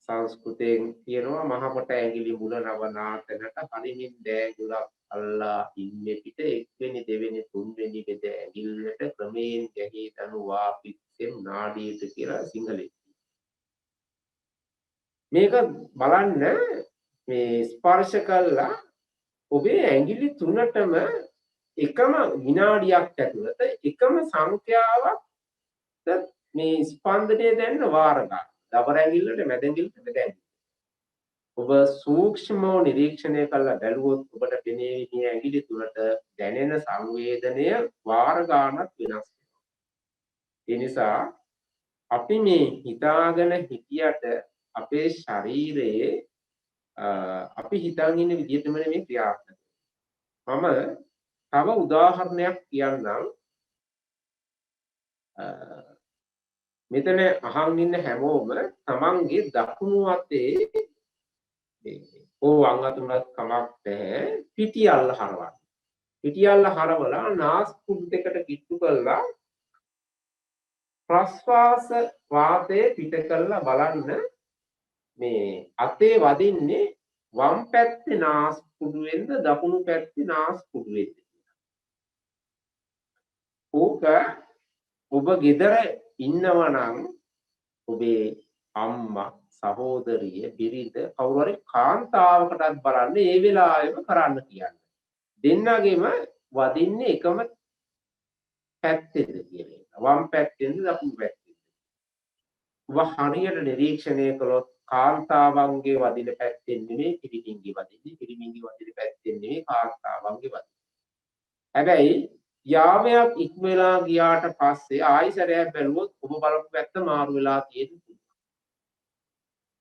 සංස්කෘතයෙන් කියනවා. මහපොට ඇඟිලි මුල නවනාතනට හරිමින් දෑගුලක් අල්ලා ඉන්නේ පිට 1 වෙනි 2 වෙනි 3 වෙනි වෙද ඇඟිල්ලට ක්‍රමයෙන් ගැහී දනුවා පිටෙන් නාඩියට කියලා සිංහලෙන්. මේක බලන්න මේ ස්පර්ශ කළා ඔබේ ඇඟිලි තුනටම එකම විනාඩියක් ඇතුළත එකම සංඛ්‍යාවක් මේ ස්පන්දනය දැනෙන වාර ගන්න. දබර ඇඟිල්ලට මැද ඇඟිල්ලට මැද ඇඟිල්ල. ඔබ සූක්ෂමව නිරීක්ෂණය කළා බැලුවොත් ඔබට පෙනේ මේ ඇඟිලි තුනට දැනෙන සංවේදනය වාර ගානක් වෙනස් වෙනවා. ඒ නිසා අපි මේ හිතාගෙන හිටියට අපේ ශරීරයේ අපි හිතන් ඉන්න විදිහටම මේ ක්‍රියාත්මක වෙනවා. මම තව උදාහරණයක් කියන්නම්. මෙතන අහන් ඉන්න හැමෝම තමන්ගේ දකුණු අතේ වම් අතුලත් කමක් නැහැ පිටියල්ල හරවන්න. පිටියල්ල හරවලා නාස්පුඩු දෙකට කිට්ටු කරලා ප්‍රස්වාස වාතය පිට කරලා බලන්න මේ අතේ වදින්නේ වම් පැත්තේ නාස්පුඩුවෙන්ද දකුණු පැත්තේ නාස්පුඩුවෙන්ද කියලා. ඕක ඔබ ගෙදර ඉන්නවා නම් ඔබේ අම්මා සහෝදරිය බිරිඳ කවුරු හරි කාන්තාවකටත් බලන්න ඒ වෙලාවෙම කරන්න කියන්න. දෙන්නගෙම වදින්නේ එකම පැත්තේද කියලා. වම් පැත්තෙන්ද දකුණු පැත්තෙන්ද. ඔබ හරියට නිරීක්ෂණය කළොත් කාන්තාවන්ගේ වදින පැත්තෙන් නෙමෙයි පිරිමින්ගේ වදින්නේ. පිරිමින්ගේ වදින පැත්තෙන් නෙමෙයි කාන්තාවන්ගේ වදින්නේ. හැබැයි යාමයක් ඉක්මලා ගියාට පස්සේ ආයිසරයක් බැලුවොත් ඔබ බලපු පැත්ත මාරු වෙලා තියෙනවා.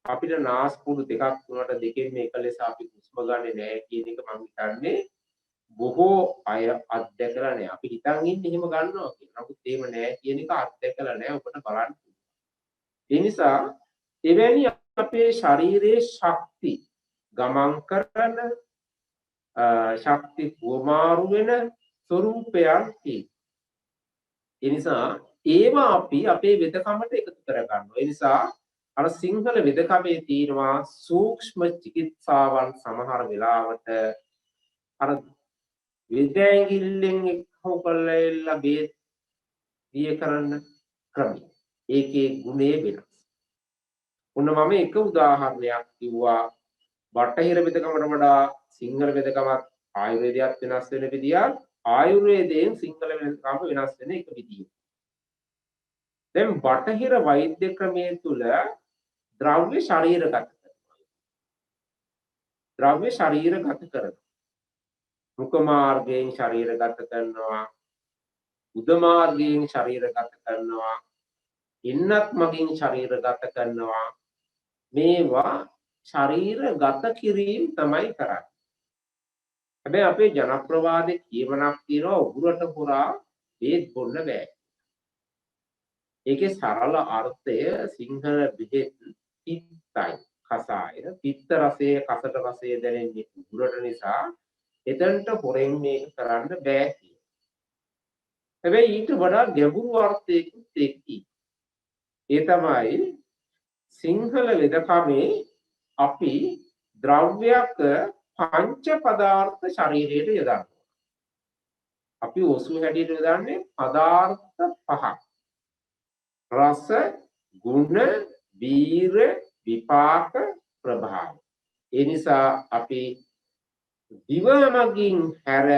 අපිට නාස්පුඩු දෙකක් තුනට දෙකෙන් එක ලෙස අපි හුස්ම ගන්නෙ නැහැ කියන එක මම හිතන්නේ බොහෝ අය අත්දැකලා නැහැ. අපි හිතන් ඉන්නේ එහෙම ගන්නවා කියලා. නමුත් එහෙම නැහැ කියන එක අත්දැකලා නැහැ. ඔබට බලන්න. ඒ නිසා එවැනි අපේ ශරීරයේ ශක්ති ගමන් කරන ශක්ති වමාරු වෙන ස්වરૂපයන් තියෙනවා. ඒ නිසා ඒවා අපි අපේ වෙදකමට එකතු කරගන්නවා. ඒ නිසා අර සිංහල වෙදකමේ තියෙනවා සූක්ෂම චිකිත්සාවන් සමහර වෙලාවට අර වෙද ඇඟිල්ලෙන් එක්කව කරලා බේත් දිය කරන්න ක්‍රමය. ඒකේ ගුණය වෙනස්. ඔන්න මම එක උදාහරණයක් කිව්වා. බටහිර වෙදකමට වඩා සිංහල වෙදකමත් ආයුර්වේදයක් වෙනස් වෙන විදියක් ආයුර්වේදයෙන් සිංහල වෙනස්කම් වෙනස් වෙන එක විදිය. දැන් බටහිර වෛද්‍ය ක්‍රමයේ තුල ද්‍රව්‍ය ශරීරගත කරනවා. ද්‍රව්‍ය ශරීරගත කරනවා. මුඛ මාර්ගයෙන් ශරීරගත කරනවා. උද මාර්ගයෙන් ශරීරගත කරනවා. ඉන්නත් මගින් ශරීරගත කරනවා. මේවා ශරීරගත කිරීම තමයි කරන්නේ. හැබැයි අපේ ජනප්‍රවාදයේ කියවනක් තියෙනවා උගුරට පුරා බේත් බොන්න බෑ. ඒකේ සරල අර්ථය සිංහල බෙහෙත් පිත්තයි කසාය. පිත්ත රසයේ කසට රසයේ දැනෙන්නේ උගුරට නිසා එතනට හොරෙන් මේක කරන්න බෑ කියන. හැබැයි ඊට වඩා ගැඹුරු අර්ථයකුත් එක්කී. ඒ තමයි සිංහල වෙදකමේ අපි ද්‍රව්‍යක පංච පදාර්ථ ශරීරයට යොදනවා. අපි ඔසු හැටියට යොදන්නේ පදාර්ථ පහක්. රස, ගුණ, වීර, විපාක, ප්‍රභාව. ඒ නිසා අපි දිව මගින් හැර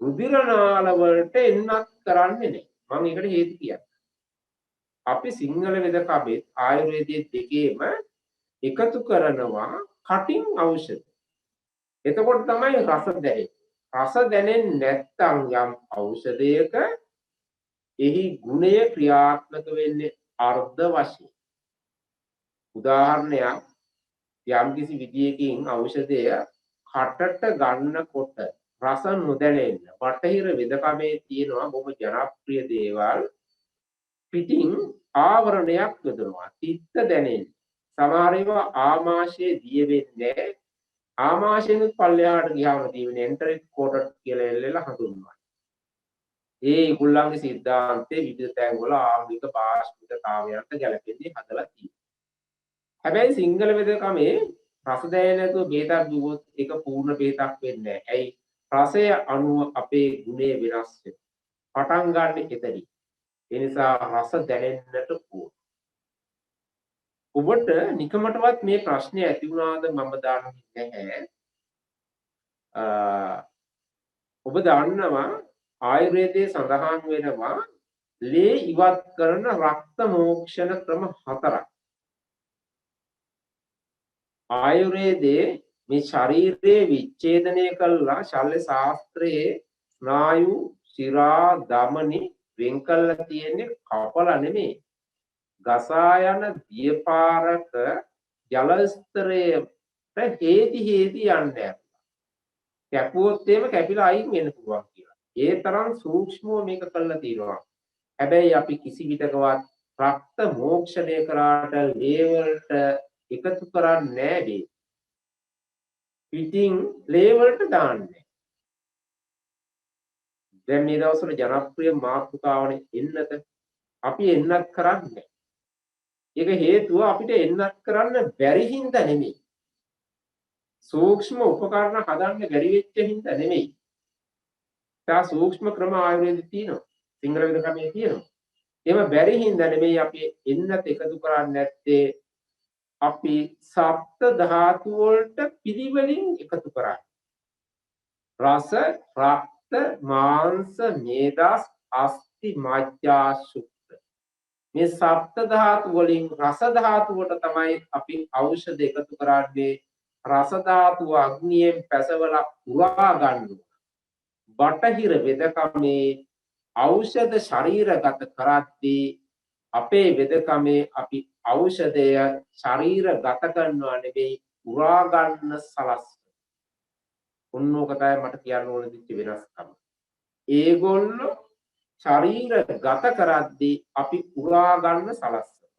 රුධිර නාල වලට එන්නත් කරන්නේ නැහැ. මම ඒකට හේතු කියන්නම්. අපි සිංහල වෙදකමේ ආයුර්වේදයේ දෙකේම එකතු කරනවා කටින් ඖෂධ. එතකොට තමයි රස දැනෙන්නේ. රස දැනෙන්නේ නැත්නම් යම් ඖෂධයක එහි ගුණය ක්‍රියාත්මක වෙන්නේ අර්ධ වශයෙන්. උදාහරණයක් යම් කිසි විදියකින් ඖෂධය කටට ගන්නකොට රස නොදැනෙන්න බටහිර වෙදකමේ තියෙනවා බොහොම ජනප්‍රිය දේවල්. පිටින් ආවරණයක් යොදනවා. තිත්ත දැනෙන්නේ. සමහර ඒවා ආමාශයේ දිය වෙන්නේ ආමාශයෙන් පල්ලෙහාට ගියාම තියෙන එන්ටරික් කෝටඩ් කියලා එල්ලලා හඳුන්වනවා. ඒ කුල්ලන්ගේ සිද්ධාන්තයේ විවිධ තැන්වල ආම්ලික පාෂ්මිකතාවයන්ට ගැලපෙන්නේ හදලා තියෙනවා. හැබැයි සිංහල වෙදකමේ රස දැනෙන්නේ නැතුව බේතක් දුවොත් ඒක පූර්ණ බේතක් වෙන්නේ නැහැ. ඇයි? රසය අනුව අපේ ගුණය වෙනස් වෙනවා. පටන් ගන්න එතනින්. ඒ නිසා රස දැනෙන්නට ඕන. ඔබට නිකමටවත් මේ ප්‍රශ්නේ ඇති වුණාද මම දන්නේ නැහැ. ඔබ දන්නවා ආයුර්වේදයේ සඳහන් වෙනවා ලේ ඉවත් කරන රක්ත මෝක්ෂණ ක්‍රම 4ක්. ආයුර්වේදයේ මේ ශරීරයේ විච්ඡේදනය කළා ශල්‍ය ශාස්ත්‍රයේ ස්නායු ශිරා ධමනි වෙන් කළා තියෙන්නේ කපලා නෙමෙයි. ගසා යන දියපාරක ජල ස්තරයට හේති යන්නේ. කැපුවොත් එහෙම කැපිලා අයින් වෙන්න පුළුවන් කියලා. ඒ තරම් සූක්ෂමව මේක කරලා තියෙනවා. හැබැයි අපි කිසි විටකවත් රක්ත මෝක්ෂණය කරාට ලේ වලට එකතු කරන්නේ නැහැ. පිටින් ලේ වලට දාන්නේ. දැන් මේ දවස්වල ජනප්‍රිය මාතෘකාවනේ එන්නත අපි එන්නත් කරන්නේ. ඒක හේතුව අපිට එන්නත් කරන්න බැරි හින්දා නෙමෙයි. සූක්ෂම උපකරණ හදන්න බැරි වෙච්ච හින්දා නෙමෙයි. තා සූක්ෂම ක්‍රම ආයුර්වේදයේ තියෙනවා. සිංහල වෙදකමේ තියෙනවා. එහෙම බැරි හින්දා නෙමෙයි අපි එන්නත් එකතු කරන්නේ නැත්තේ. අපි සප්ත ධාතු වලට පිළිවෙලින් එකතු කරන්නේ. රස, රක්ත, මාංශ, මේදස්, අස්ථි, මජ්ජා, ශුක්‍ර. මේ සප්ත ධාතු වලින් රස ධාතුවට තමයි අපි ඖෂධ එකතු කරන්නේ. රස ධාතුව අග්නියෙන් පැසවලා පුරා ගන්නවා. බටහිර වෙදකමේ ඖෂධ ශරීරගත කරද්දී අපේ වෙදකමේ අපි ඖෂධය ශරීරගත කරනවා නෙවෙයි පුරා ගන්න සලස්වන. ඔන්නෝක තමයි මට කියන්න ඕන දෙච්ච වෙනස්කම. ඒගොල්ලෝ ශරීරගත කරද්දී අපි පුරා ගන්න සලස්වන.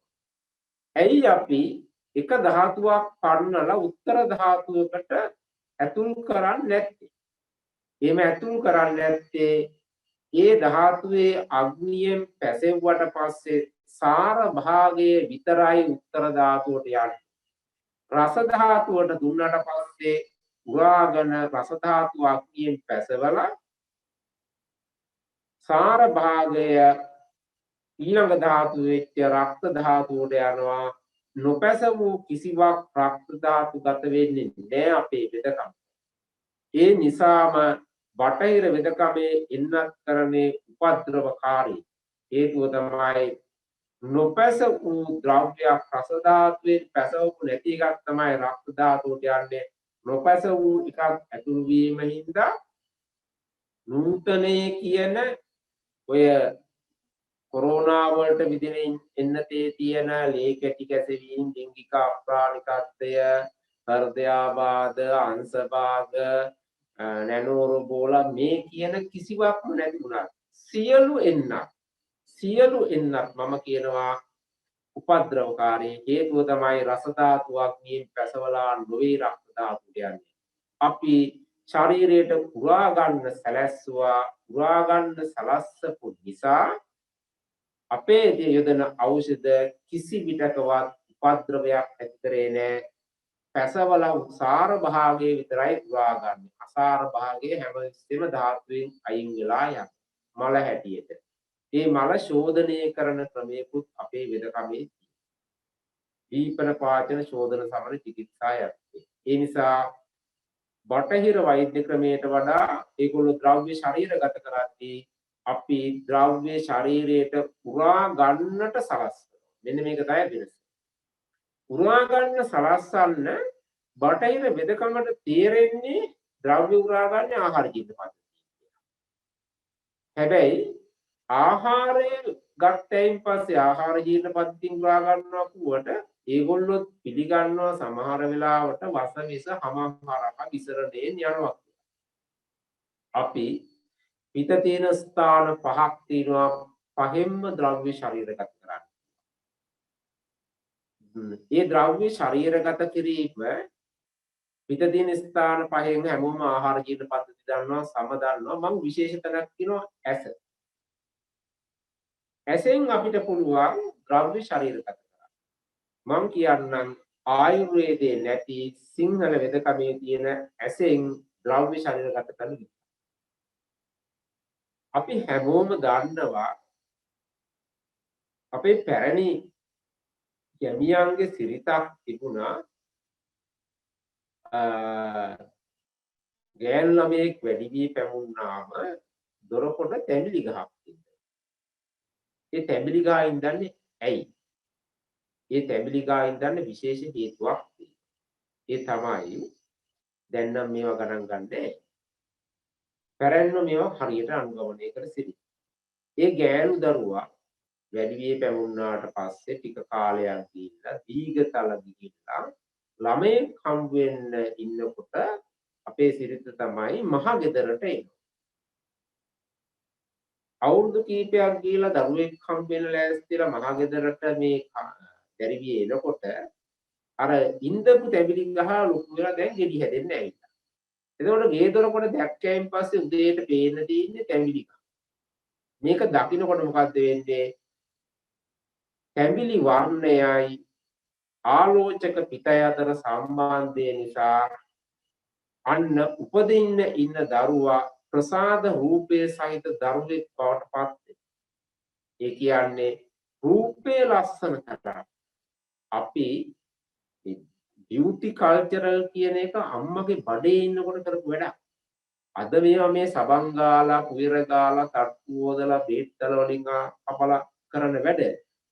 ඇයි අපි එක ධාතුවක් පන්නලා උත්තර ධාතුවකට ඇතුල් කරන්නේ නැත්තේ? එහෙම ඇතුල් කරන්නේ නැත්තේ ඒ ධාතුවේ අග්නියෙන් පැසෙව්වට පස්සේ සාර භාගයේ විතරයි උත්තර ධාතුවට යන්නේ. රස ධාතුවට දුන්නට පස්සේ උරාගෙන රස ධාතුව අග්නියෙන් පැසවලා සාර භාගය ඊළඟ ධාතුව වෙච්ච රක්ත ධාතුවට යනවා. නොපැසවූ කිසිවක් රක්ත ධාතු ගත වෙන්නේ නැහැ අපේ වෙදකම. ඒ නිසාම බටහිර වෙදකමේ එන්නත් කරන්නේ උපද්‍රවකාරී හේතුව තමයි නොපැස වූ ද්‍රව්‍යයක් රස ධාතුවේ පැසවපු නැති එකක් තමයි රක්ත ධාතුවට යන්නේ. නොපැස වූ එකක් ඇතුළු වීම හින්දා නූතනයේ කියන ඔය කොරෝනා වලට විදින එන්නතේ තියෙන ලේ කැටි කැසවීම, ලිංගික අප්‍රාණිකත්වය, හෘදයාබාධ, අංශභාග, නැනෝරු බෝලා මේ කියන කිසිවක්ම නැති වුණා. සියලු එන්නත් මම කියනවා උපද්‍රවකාරී හේතුව තමයි රස ධාතුවක් නියෙන් පැසවලා නොවේ රක්ත ධාතුවට යන්නේ. අපි ශරීරයට පුරා ගන්න සැලැස්සුවා, පුරා ගන්න සලස්සපු නිසා අපේ යොදන ඖෂධ කිසි විටකවත් උපද්‍රවයක් ඇති කරේ නැහැ. පැසවල සාර භාගයේ විතරයි පුරා ගන්න. අසාර භාගයේ හැමතිස්සෙම ධාතුවෙන් අයින් වෙලා යන මල හැටියට. මේ මල ශෝධනය කරන ක්‍රමයකුත් අපේ වෙදකමේ දීපන පාචන ශෝධන සමන චිකිත්සා යන්නේ. ඒ නිසා බටහිර වෛද්‍ය ක්‍රමයට වඩා ඒගොල්ලෝ ද්‍රව්‍ය ශරීරගත කරද්දී අපි ද්‍රව්‍ය ශරීරයට පුරා ගන්නට සලස්වනවා. මෙන්න මේක තමයි වෙනස. පුරා ගන්න සලස්සන්න බටහිර වෙදකමට තේරෙන්නේ ද්‍රව්‍ය උරා ගන්න ආහාර ජීර්ණ පද්ධතිය. හැබැයි ආහාරය ගත්තයින් පස්සේ ආහාර ජීර්ණ පද්ධතියෙන් උරා ගන්නවා කිව්වට ඒගොල්ලොත් පිළිගන්නවා සමහර වෙලාවට වස විස හමහරක විසරණයෙන් යනවා. අපි පිට තියෙන ස්ථාන පහක් තියෙනවා පහෙන්ම ද්‍රව්‍ය ශරීරගත කරන්නේ. ඒ ද්‍රව්‍ය ශරීරගත කිරීම පිට තියෙන ස්ථාන පහෙන් හැමෝම ආහාර ජීර්ණ පද්ධති දන්නවා සම දන්නවා. මම විශේෂ තැනක් කියනවා ඇස. ඇසෙන් අපිට පුළුවන් ද්‍රව්‍ය ශරීරගත කරන්න. මම කියන්නම් ආයුර්වේදයේ නැති සිංහල වෙදකමේ තියෙන ඇසෙන් ද්‍රව්‍ය ශරීරගත කරන අපි හැමෝම දන්නවා අපේ පැරණි ගැමියන්ගේ සිරිතක් තිබුණා ගෑනු ළමයෙක් වැඩි වී පැමුණාම දොරකොඩ තැඹිලි ගහක් තිබ්බා. ඒ තැඹිලි ගහ ඉඳන්නේ ඇයි? ඒ තැඹිලි ගහ ඉඳන්නේ විශේෂ හේතුවක් තියෙනවා. ඒ තමයි දැන් නම් මේවා ගණන් ගන්නෑ. පැරැන්ම මේවා හරියට අනුගමනය කර සිටි. ඒ ගෑනු දරුවා වැඩි වී පැමුණාට පස්සේ ටික කාලයක් ගිහිල්ලා දීඝතල ගිහිල්ලා ළමයෙක් හම්බ වෙන්න ඉන්නකොට අපේ සිරිත තමයි මහ ගෙදරට එන්නේ. අවුරුදු කීපයක් ගිහිල්ලා දරුවෙක් හම්බ වෙන්න ලෑස්තිලා මහ ගෙදරට මේ දැරිවිය එනකොට අර ඉඳපු තැඹිලි ගහ ලොකු වෙලා දැන් ගෙඩි හැදෙන්නේ නැහැ. එතකොට ගේ දොරකොඩ දැක්කයින් පස්සේ උදේට පේන්න තියෙන්නේ තැඹිලි ගහ. මේක දකින්නකොට මොකද්ද වෙන්නේ? තැඹිලි වර්ණයයි ආලෝචක පිටය අතර සම්බන්ධය නිසා අන්න උපදින්න ඉන්න දරුවා ප්‍රසාද රූපයේ සහිත දරුවෙක් බවට පත් වෙනවා. ඒ කියන්නේ රූපේ ලස්සන කරලා අපි බියුටි කල්චරල් කියන එක අම්මගේ බඩේ ඉන්නකොට කරපු වැඩක්. අද මේවා මේ සබන් ගාලා, කුයර ගාලා, තට්ටු හොදලා, බේත්තල වලින් අපලා කරන වැඩ.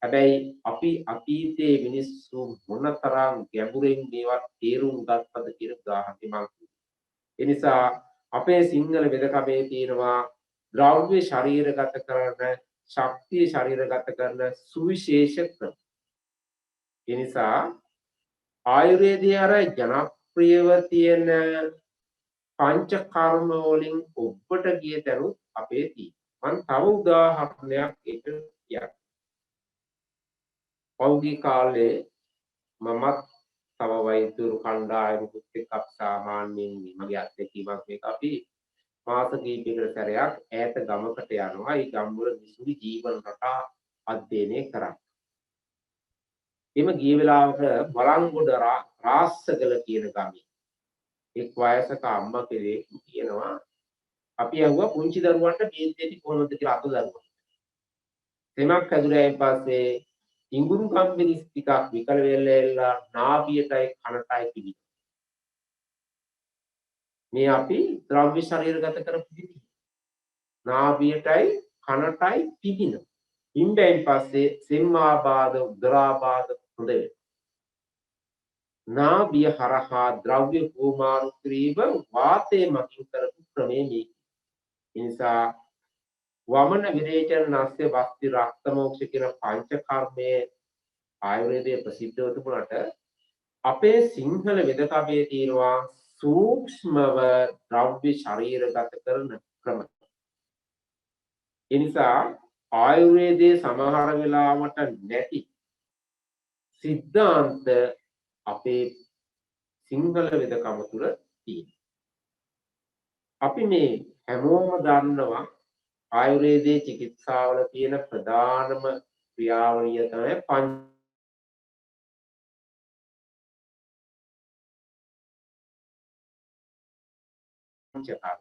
හැබැයි අපි අතීතයේ මිනිස්සු මොනතරම් ගැඹුරින් මේවා තේරුම් ගත්තද කියන උදාහරණයක් මම කියනවා. ඒ නිසා අපේ සිංහල වෙදකමේ තියෙනවා ද්‍රව්‍ය ශරීරගත කරන, ශක්තිය ශරීරගත කරන සුවිශේෂ ක්‍රම. ඒ නිසා ආයුර්වේදයේ අර ජනප්‍රියව තියෙන පංච කර්ම වලින් ඔබට ගිය තැනුත් අපේ තියෙනවා. මම තව උදාහරණයක් ඒක කියන්නම්. පෞද්ගලික කාලේ මමත් තව වෛද්‍යවරු කණ්ඩායමකුත් එක්ක අපි සාමාන්‍යයෙන් මගේ අත්දැකීමක් මේක අපි මාස කිහිපයකට සැරයක් ඈත ගමකට යනවා. ඒ ගම්වල මිනිසුන්ගේ ජීවන රටා අධ්‍යයනය කරන්න. එම ගිය වෙලාවක බලංගොඩ රාස්සගල කියන ගමේ එක් වයසක අම්මා කෙනෙක් කියනවා අපි අහුවා පුංචි දරුවන්ට බේත් දෙන්නේ කොහොමද කියලා අත දරුවා. තෙමක් හැදුරයින් පස්සේ ඉඟුරු කම්බිනිස් ටිකක් විකල වෙලා නාභියටයි කනටයි පිළිගන්න. මේ අපි ද්‍රව්‍ය ශරීරගත කරපු විදිහ. නාභියටයි කනටයි පිටින. ඉන්බෙන් පස්සේ සෙම්මාබාධ උදරාබාධ හොඳ වෙනවා. නාභිය හරහා ද්‍රව්‍ය හුමාරු කිරීම වාතයේ මකින් කරපු ක්‍රමයේ මේ. ඒ නිසා වමන විරේචන නැස්සේ වස්ති රක්ත මොක්ෂ කියන පංච කර්මයේ ආයුර්වේදයේ ප්‍රසිද්ධව තිබුණාට අපේ සිංහල වෙදකමේ තියෙනවා සූක්ෂමව ද්‍රව්‍ය ශරීරගත කරන ක්‍රම. ඒ නිසා ආයුර්වේදයේ සමහර වෙලාවට නැති සිද්ධාන්ත අපේ සිංහල වෙදකම තුළ තියෙනවා. අපි මේ හැමෝම දන්නවා ආයුර්වේදයේ චිකිත්සාවල තියෙන ප්‍රධානම ක්‍රියාවලිය තමයි පංචකර්ම.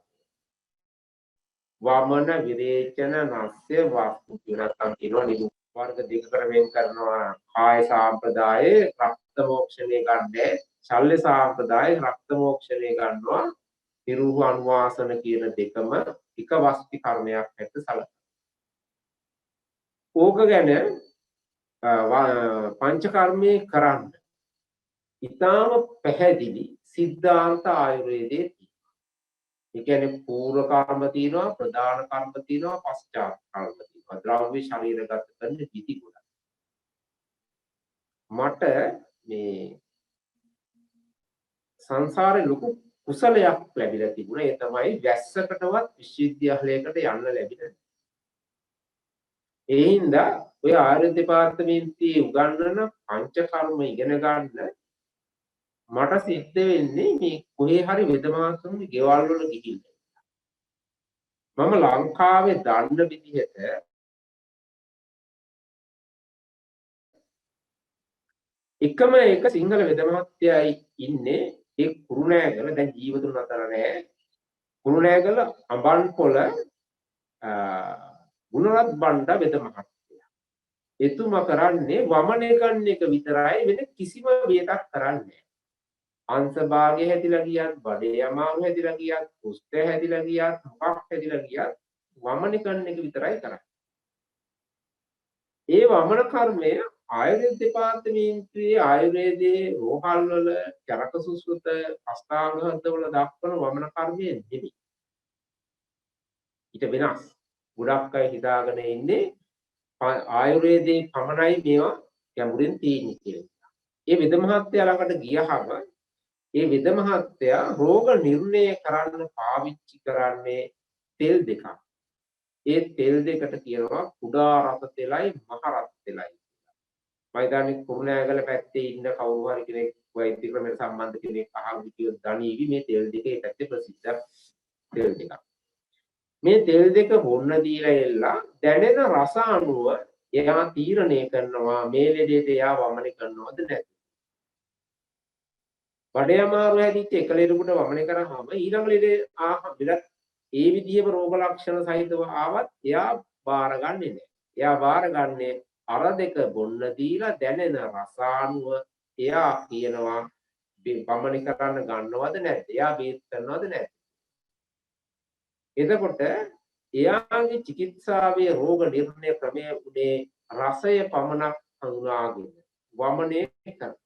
වමන විරේචන නස්ය වස්තු කියලා කියනවා. නිරු වර්ග දෙකකට වෙන් කරනවා. කාය සාම්ප්‍රදායේ රක්ත මොක්ෂණය ගන්න, ශල්්‍ය සාම්ප්‍රදායේ රක්ත මොක්ෂණය ගන්නවා. නිරුහ අනුවාසන කියන දෙකම එක වස්ති කර්මයක් හැට සැලකනවා. ඕක ගැන පංචකර්මයේ කරන්න ඉතාම පැහැදිලි සිද්ධාන්ත ආයුර්වේදයේ තියෙනවා. ඒ කියන්නේ පූර්ව කර්ම තියෙනවා, ප්‍රධාන කර්ම තියෙනවා, පශ්චාත් කර්ම තියෙනවා. ද්‍රව්‍ය ශරීරගත කරන විදි ගොඩක්. මට මේ සංසාරේ ලොකු කුසලයක් ලැබිලා තිබුණා. ඒ තමයි වැස්සකටවත් විශ්වවිද්‍යාලයකට යන්න ලැබිලා. ඒ හින්දා ඔය ආයුර්වේද දෙපාර්තමේන්තුවේ උගන්වන පංචකර්ම ඉගෙන ගන්න මට සිද්ධ වෙන්නේ මේ කොහේ හරි වෙදමාතුන්ගේ ගෙවල් වල ගිහින්. මම ලංකාවේ දන්න විදිහට එකම එක සිංහල වෙදමහත්තයයි ඉන්නේ ඒ කුරුණෑගල. දැන් ජීවතුන් අතර නැහැ. කුරුණෑගල අඹන්පොළ ගුණරත් බණ්ඩ වෙදමහත්තයා. එතුමා කරන්නේ වමනේ ගන්න එක විතරයි, වෙන කිසිම වියතක් කරන්නේ නැහැ. අංශභාගය හැදිලා ගියත්, බඩේ අමාරු හැදිලා ගියත්, කුෂ්ඨ හැදිලා ගියත්, මොකක් හැදිලා ගියත් වමනේ කරන එක විතරයි කරන්නේ. ඒ වමන කර්මය ආයුර්වේද දෙපාර්තමේන්තුවේ ආයුර්වේදයේ රෝහල් වල චරක සුශ්‍රුත අෂ්ටාංග හෘද වල දක්වන වමන කර්මය නෙමෙයි. ඊට වෙනස්. ගොඩක් අය හිතාගෙන ඉන්නේ ආයුර්වේදයේ පමණයි මේවා ගැඹුරින් තියෙන්නේ කියලා. ඒ වෙද මහත්තයා ළඟට ගියහම ඒ වෙද මහත්තයා රෝග නිర్ణය කරන්න පාවිච්චි කරන්නේ තෙල් දෙකක්. ඒ තෙල් දෙකට කියනවා කුඩා රස තෙලයි මහ රස තෙලයි. මම හිතන්නේ කුරුණෑගල පැත්තේ ඉන්න කවුරු හරි කෙනෙක් වෛද්‍ය ක්‍රමයට සම්බන්ධ කෙනෙක් අහන්න කිව්වොත් දණීවි මේ තෙල් දෙකේ පැත්තේ ප්‍රසිද්ධ තෙල් දෙකක්. මේ තෙල් දෙක බොන්න දීලා එල්ලා දැනෙන රස අනුව එයා තීරණය කරනවා මේ ලෙඩේට එයා වමනේ කරනවද නැද්ද. බඩේ අමාරු හැදිච්ච එක ලෙඩෙකුට වමනේ කරාම ඊළඟ ලෙඩේ ආහබිලත් ඒ විදිහම රෝග ලක්ෂණ සහිතව ආවත් එයා බාරගන්නේ නැහැ. එයා බාරගන්නේ අර දෙක බොන්න දීලා දැනෙන රස අනුව එයා කියනවා වමනේ කරන්න ගන්නවද නැද්ද. එයා බේත් කරනවද නැද්ද. එතකොට එයාගේ චිකිත්සාවේ රෝග නිర్ణය ක්‍රමය උනේ රසය පමණක් හඳුනාගෙන වමනේ කරන.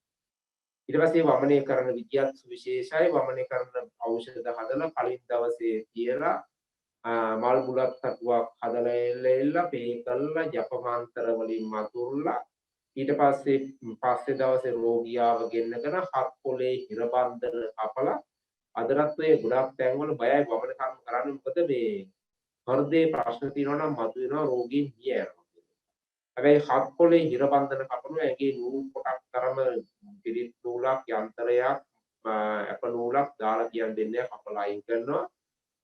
ඊට පස්සේ වමනේ කරන විදියත් සුවිශේෂයි. වමනේ කරන ඖෂධ හදලා කලින් දවසේ තියලා මල් බුලත් කටුවක් හදලා එල්ලෙලා පේ කළා ජප මන්ත්‍ර වලින් මතුරුලා ඊට පස්සේ දවසේ රෝගියාව ගෙන්නගෙන හත් පොලේ හිර බන්ධන කපලා අදටත් ඔය ගොඩක් තැන්වල බයයි වමන කර්ම කරන්න. මොකද මේ හෘදේ ප්‍රශ්න තියෙනවා නම් මතුවෙනවා රෝගීන් මිය යනවා. හැබැයි හත් පොලේ හිර බන්ධන කපනවා ඇගේ නූල් කොටක් තරම පිළිත් නූලක් යන්ත්‍රයක් අප නූලක් දාලා කියන් දෙන්නේ කපලා අයින් කරනවා.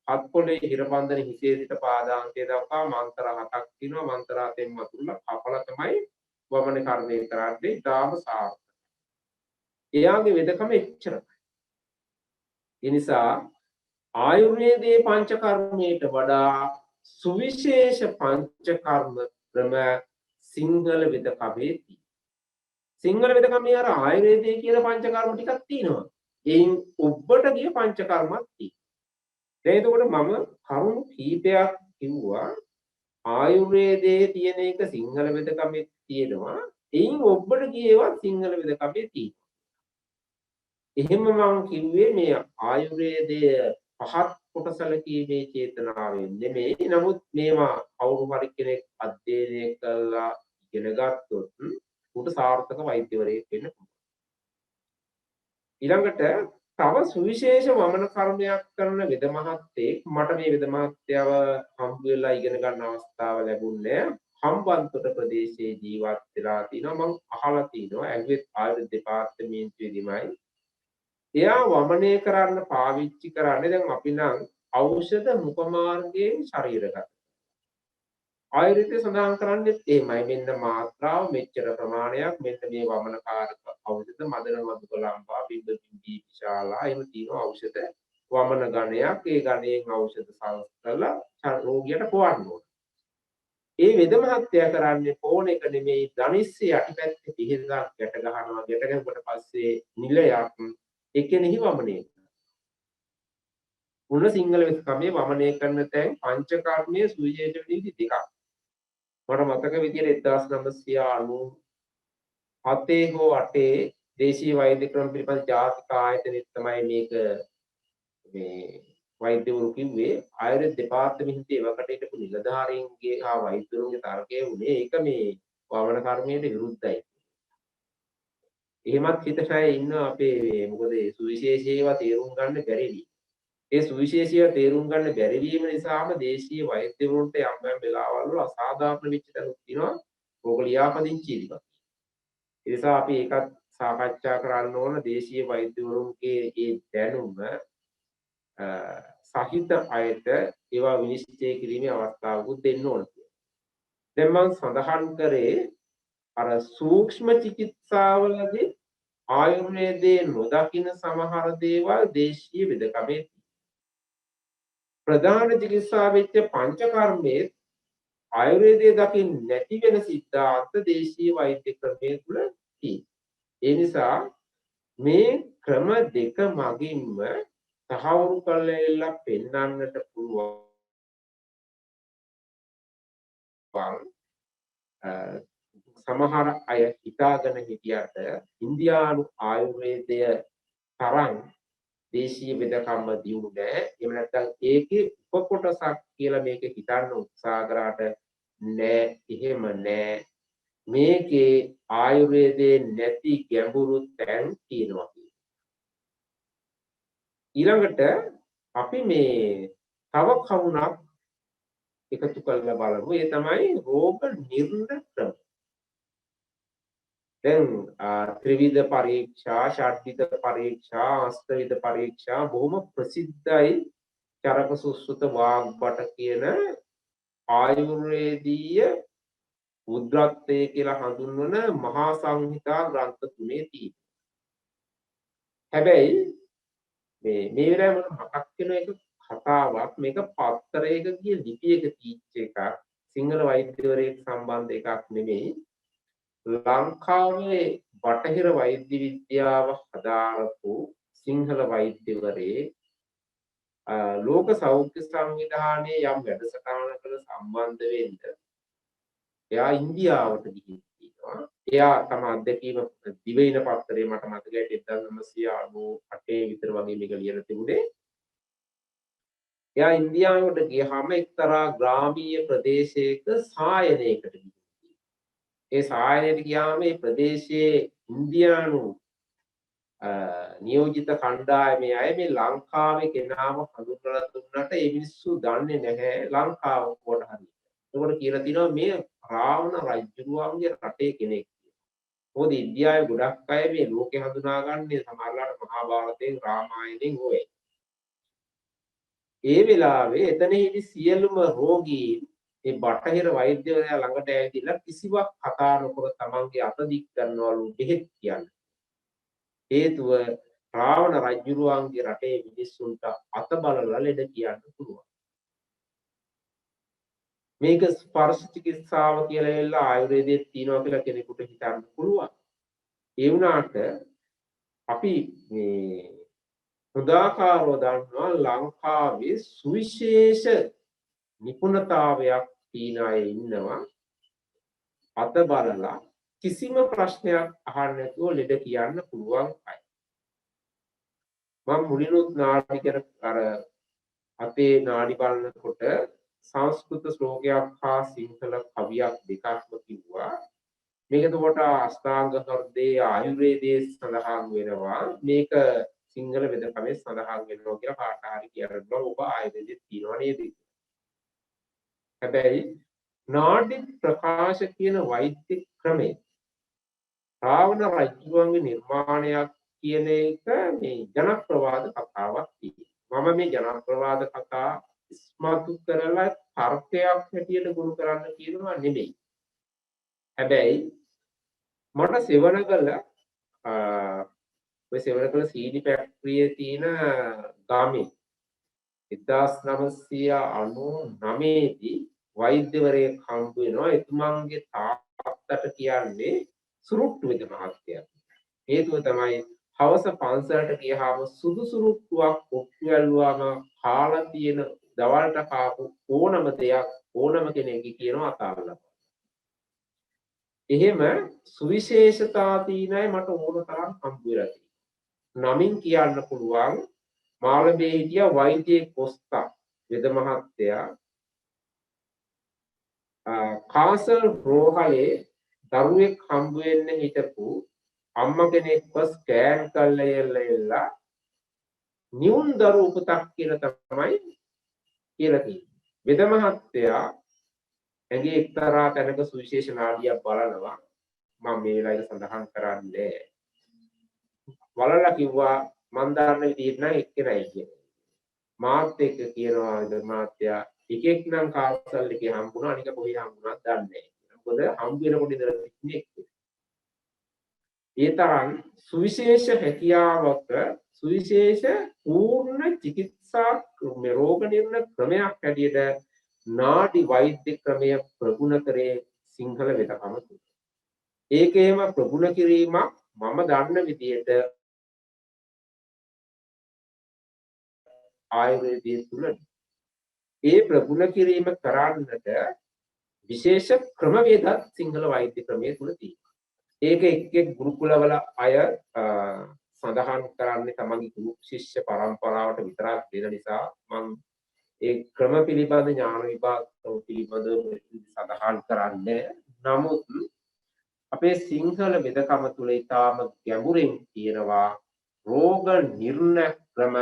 හත් පොලේ හිර බන්ධන හිසේ සිට පාදාන්තය දක්වා මන්ත්‍ර හතක් තියෙනවා. මන්ත්‍ර හතෙන් මතුරුලා කපලා තමයි වමන කර්මය කරන්නේ. ඊටාම සාර්ථකයි. එයාගේ වෙදකම එච්චරයි. ඒ නිසා ආයුර්වේදයේ පංචකර්මයට වඩා සුවිශේෂ පංචකර්ම ක්‍රම සිංහල වෙදකමේ තියෙනවා. සිංහල වෙදකමේ අර ආයුර්වේදයේ කියන පංචකර්ම ටිකක් තියෙනවා. එයින් ඔබට ගිය පංචකර්මත් තියෙනවා. එතකොට මම කරුණු කීපයක් කිව්වා ආයුර්වේදයේ තියෙන එක සිංහල වෙදකමේ තියෙනවා. එයින් ඔබට කියේවත් සිංහල වෙදකමේ තියෙනවා. එහෙම මම කිව්වේ මේ ආයුර්වේදය පහත් කොටසල කීමේ චේතනාවෙන් නෙමෙයි. නමුත් මේවා කවුරු හරි කෙනෙක් අධ්‍යයනය කළා ඉගෙන ගත්තොත් උට සාර්ථක වෛද්‍යවරයෙක් වෙන්න පුළුවන්. ඊළඟට තව සුවිශේෂ වමන කර්මයක් කරන වෙද මහත්තයෙක් මට මේ වෙද මහත්තයව හම්බ වෙලා ඉගෙන ගන්න අවස්ථාව ලැබුණේ හම්බන්තොට ප්‍රදේශයේ ජීවත් වෙලා තිනවා. මම අහලා තිනවා ඇඟුවේ ආයුර්වේද දෙපාර්තමේන්තුවේදීමයි. එයා වමනය කරන්න පාවිච්චි කරන්නේ දැන් අපි නම් ඖෂධ මුඛ මාර්ගයෙන් ශරීරගත. ආයුර්වේදයේ සඳහන් කරන්නේ එහෙමයි මෙන්න මාත්‍රාව මෙච්චර ප්‍රමාණයක් මෙන්න මේ වමනකාරක ඖෂධ මදන මදුකලම්බා බිම්බ බිම්බී විශාලා එහෙම තියෙන ඖෂධ වමන ගණයක් ඒ ගණයෙන් ఔෂධ සවස් කරලා රෝගියට පොවන්න ඕන. ඒ වෙද මහත්තයා කරන්නේ පොවන එක නෙමෙයි ධනිස්සේ යටිපැත්තේ පිහින්දක් ගැට ගහනවා ගැට ගැහුවට පස්සේ නිලයක් එකෙනෙහි වමනය කරනවා. මුල සිංහල වෙදකමේ වමනය කරන තැන් පංචකර්මයේ සුවිශේෂ විදි දෙකක්. මට මතක විදියට 1997 හෝ 8 දේශීය වෛද්‍ය ක්‍රම පිළිබඳ ජාතික ආයතනෙත් තමයි මේක මේ වෛද්‍යවරු කිව්වේ ආයුර්වේද දෙපාර්තමේන්තුවේ වකට හිටපු නිලධාරීන්ගේ හා වෛද්‍යවරුන්ගේ තර්කය වුණේ ඒක මේ වමන කර්මයට විරුද්ධයි. එහෙමත් හිතන අය ඉන්නවා අපේ මොකද ඒ සුවිශේෂීව තේරුම් ගන්න බැරි වී. ඒ සුවිශේෂීව තේරුම් ගන්න බැරි වීම නිසාම දේශීය වෛද්‍යවරුන්ට යම් වෙලාවල් වල අසාධාරණ වෙච්ච තැනුත් තියෙනවා. රෝග ලියාපදිංචි ඉදිරිපත්. ඒ නිසා අපි ඒකත් සාකච්ඡා කරන්න ඕන දේශීය වෛද්‍යවරුන්ගේ ඒ දැනුම සහිත අයට ඒවා විනිශ්චය කිරීමේ අවස්ථාවකුත් දෙන්න ඕන. දැන් මම සඳහන් කරේ අර සූක්ෂම චිකිත්සාවලදී ආයුර්වේදයේ නොදකින සමහර දේවල් දේශීය වෙදකමේ ප්‍රධාන චිකිත්සා වෙච්ච පංචකර්මයේ ආයුර්වේදයේ දකින්න නැති වෙන සිද්ධාන්ත දේශීය වෛද්‍ය ක්‍රමයේ තුල තියෙනවා. ඒ නිසා මේ ක්‍රම දෙක මගින්ම තහවුරු කරලා පෙන්වන්නට පුළුවන් සමහර අය හිතාගෙන හිටියට ඉන්දියානු ආයුර්වේදය තරම් දේශීය වෙදකම දියුණු නැහැ. එහෙම නැත්නම් ඒකේ උපකොටසක් කියලා මේක හිතන්න උත්සාහ කරාට නෑ, එහෙම නෑ. මේකේ ආයුර්වේදයේ නැති ගැඹුරු තැන් තියෙනවා. ඊළඟට අපි මේ තව කරුණක් එකතු කරලා බලමු. ඒ තමයි රෝග නිర్ణය ක්‍රම. දැන් ත්‍රිවිධ පරීක්ෂා, ෂඩ්විධ පරීක්ෂා, අෂ්ටවිධ පරීක්ෂා බොහොම ප්‍රසිද්ධයි. චරක සුශ්‍රුත වාග්බට කියන ආයුර්වේදීය උද්ග්‍රන්ථය කියලා හඳුන්වන මහා සංහිතා ග්‍රන්ථ තුනේ තියෙනවා. හැබැයි මේ වෙලාවේ මට මතක් වෙන එක කතාවක් මේක පත්තරයක ගිය ලිපියක තීච්ච එකක් සිංහල වෛද්‍යවරයෙක් සම්බන්ධ එකක් නෙමෙයි ලංකාවේ බටහිර වෛද්‍ය විද්‍යාව හදාරපු සිංහල වෛද්‍යවරේ ලෝක සෞඛ්‍ය සංවිධානයේ යම් වැඩසටහනකට සම්බන්ධ වෙන්න එයා ඉන්දියාවට ගිහින් තියෙනවා. එයා තම අත්දැකීම දිවයින පත්තරේ මට මතකයි 1998 විතර වගේ මේක ලියලා තිබුණේ. එයා ඉන්දියාවට ගියහම එක්තරා ග්‍රාමීය ප්‍රදේශයක සායනයකට ගිහින්. ඒ සායනයට ගියාම මේ ප්‍රදේශයේ ඉන්දියානු නියෝජිත කණ්ඩායමේ අය මේ ලංකාවේ කෙනාව හඳුන්වලා දුන්නට ඒ මිනිස්සු දන්නේ නැහැ ලංකාව කොට හරියට. ඒකට කියලා තිනවා මේ රාවණ රජුරුවන්ගේ රටේ කෙනෙක්. මොකද ඉන්දියාවේ ගොඩක් අය මේ ලෝකේ හඳුනාගන්නේ සමහරවිට මහා භාරතයෙන් රාමායණයෙන් හොයයි. ඒ වෙලාවේ එතන හිටි සියලුම රෝගීන් මේ බටහිර වෛද්‍යවරයා ළඟට ඇවිදලා කිසිවක් කතා නොකර තමන්ගේ අත දික් කරනවලු බෙහෙත් කියන්නේ. හේතුව රාවණ රජුරුවන්ගේ රටේ මිනිස්සුන්ට අත බලලා ලෙඩ කියන්න පුළුවන්. මේක ස්පර්ශ චිකිත්සාව කියලා එල්ල ආයුර්වේදයේ තියෙනවා කියලා කෙනෙකුට හිතන්න පුළුවන්. ඒ වුණාට අපි මේ හුදාකාරව දන්නවා ලංකාවේ සුවිශේෂ නිපුණතාවයක් තියෙන අය ඉන්නවා. අත බලලා කිසිම ප්‍රශ්නයක් අහන්න නැතුව ලෙඩ කියන්න පුළුවන් අය. මම මුලිනුත් නාඩි කර අර අපේ නාඩි බලනකොට සංස්කෘත ශ්ලෝකයක් හා සිංහල කවියක් දෙකක්ම කිව්වා. මේක එතකොට අෂ්ටාංග හෘදේ ආයුර්වේදයේ සඳහන් වෙනවා. මේක සිංහල වෙදකමේ සඳහන් වෙනවා කියලා කාට හරි කියනවා. ඔබ ආයුර්වේදයේ තියනවා නේද? හැබැයි නාඩි ප්‍රකාශ කියන වෛද්‍ය ක්‍රමය රාවණ රජුගේ නිර්මාණයක් කියන එක මේ ජනප්‍රවාද කතාවක් තියෙනවා. මම මේ ජනප්‍රවාද කතා ඉස්මතු කරලා තර්කයක් හැටියට ගුරු කරන්න කියනවා නෙමෙයි. හැබැයි මට සෙවණගල ඔය සෙවණගල සීනි ෆැක්ටරියේ තියෙන ගාමේ 1999 දී වෛද්‍යවරයෙක් හම්බ වෙනවා. එතුමන්ගේ තාත්තට කියන්නේ සුරුට්ටු වෙද මහත්තයා. හේතුව තමයි හවස පන්සලට ගියාම සුදු සුරුට්ටුවක් ඔප්පු ඇල්ලුවාම කාලා තියෙන දවල්ට කාපු ඕනම දෙයක් ඕනම කෙනෙක්ගේ කියනවා අතාරලා. එහෙම සුවිශේෂතා තියෙනයි මට ඕන තරම් හම්බ වෙලා තියෙනවා. නමින් කියන්න පුළුවන් මාළඹේ හිටිය වෛද්‍ය කොස්තා වෙද මහත්තයා කාසල් රෝහලේ දරුවෙක් හම්බ වෙන්න හිටපු අම්මා කෙනෙක්ව ස්කෑන් කරලා එල්ලලා නියුන් දරු උපතක් කියලා තමයි කියලා තියෙන්නේ. වෙද මහත්තයා ඇගේ එක්තරා තැනක සුවිශේෂ නාඩියක් බලනවා. මම මේ වෙලාවේ සඳහන් කරන්නේ බලලා කිව්වා මන් දන්න විදිහට නම් එක්කෙනයි කියන්නේ. මාත් එක්ක කියනවා වෙද මහත්තයා එකෙක් නම් කාසල් එකේ හම්බුණා අනික කොහේ හම්බුණාද දන්නේ නැහැ. මොකද හම්බ වෙනකොට ඉඳලා ඉන්නේ ඒ තරම් සුවිශේෂ හැකියාවක සුවිශේෂ පූර්ණ චිකිත්සා රෝග නිర్ణය ක්‍රමයක් හැටියට නාඩි වෛද්‍ය ක්‍රමය ප්‍රගුණ කරේ සිංහල වෙදකම තුල. ඒකේම ප්‍රගුණ කිරීමක් මම දන්න විදිහට ආයුර්වේදයේ තුල ඒ ප්‍රගුණ කිරීම කරන්නට විශේෂ ක්‍රමවේදත් සිංහල වෛද්‍ය ක්‍රමයේ තුල තියෙනවා. ඒක එක් ගුරුකුලවල අය සඳහන් කරන්නේ තමන්ගේ ගුරු ශිෂ්‍ය පරම්පරාවට විතරක් දෙන නිසා මම ඒ ක්‍රම පිළිබඳ ඥාන විභාග පිළිබඳ සඳහන් කරන්නේ. නමුත් අපේ සිංහල වෙදකම තුල ඊටාම ගැඹුරින් තියෙනවා රෝග නිర్ణය ක්‍රම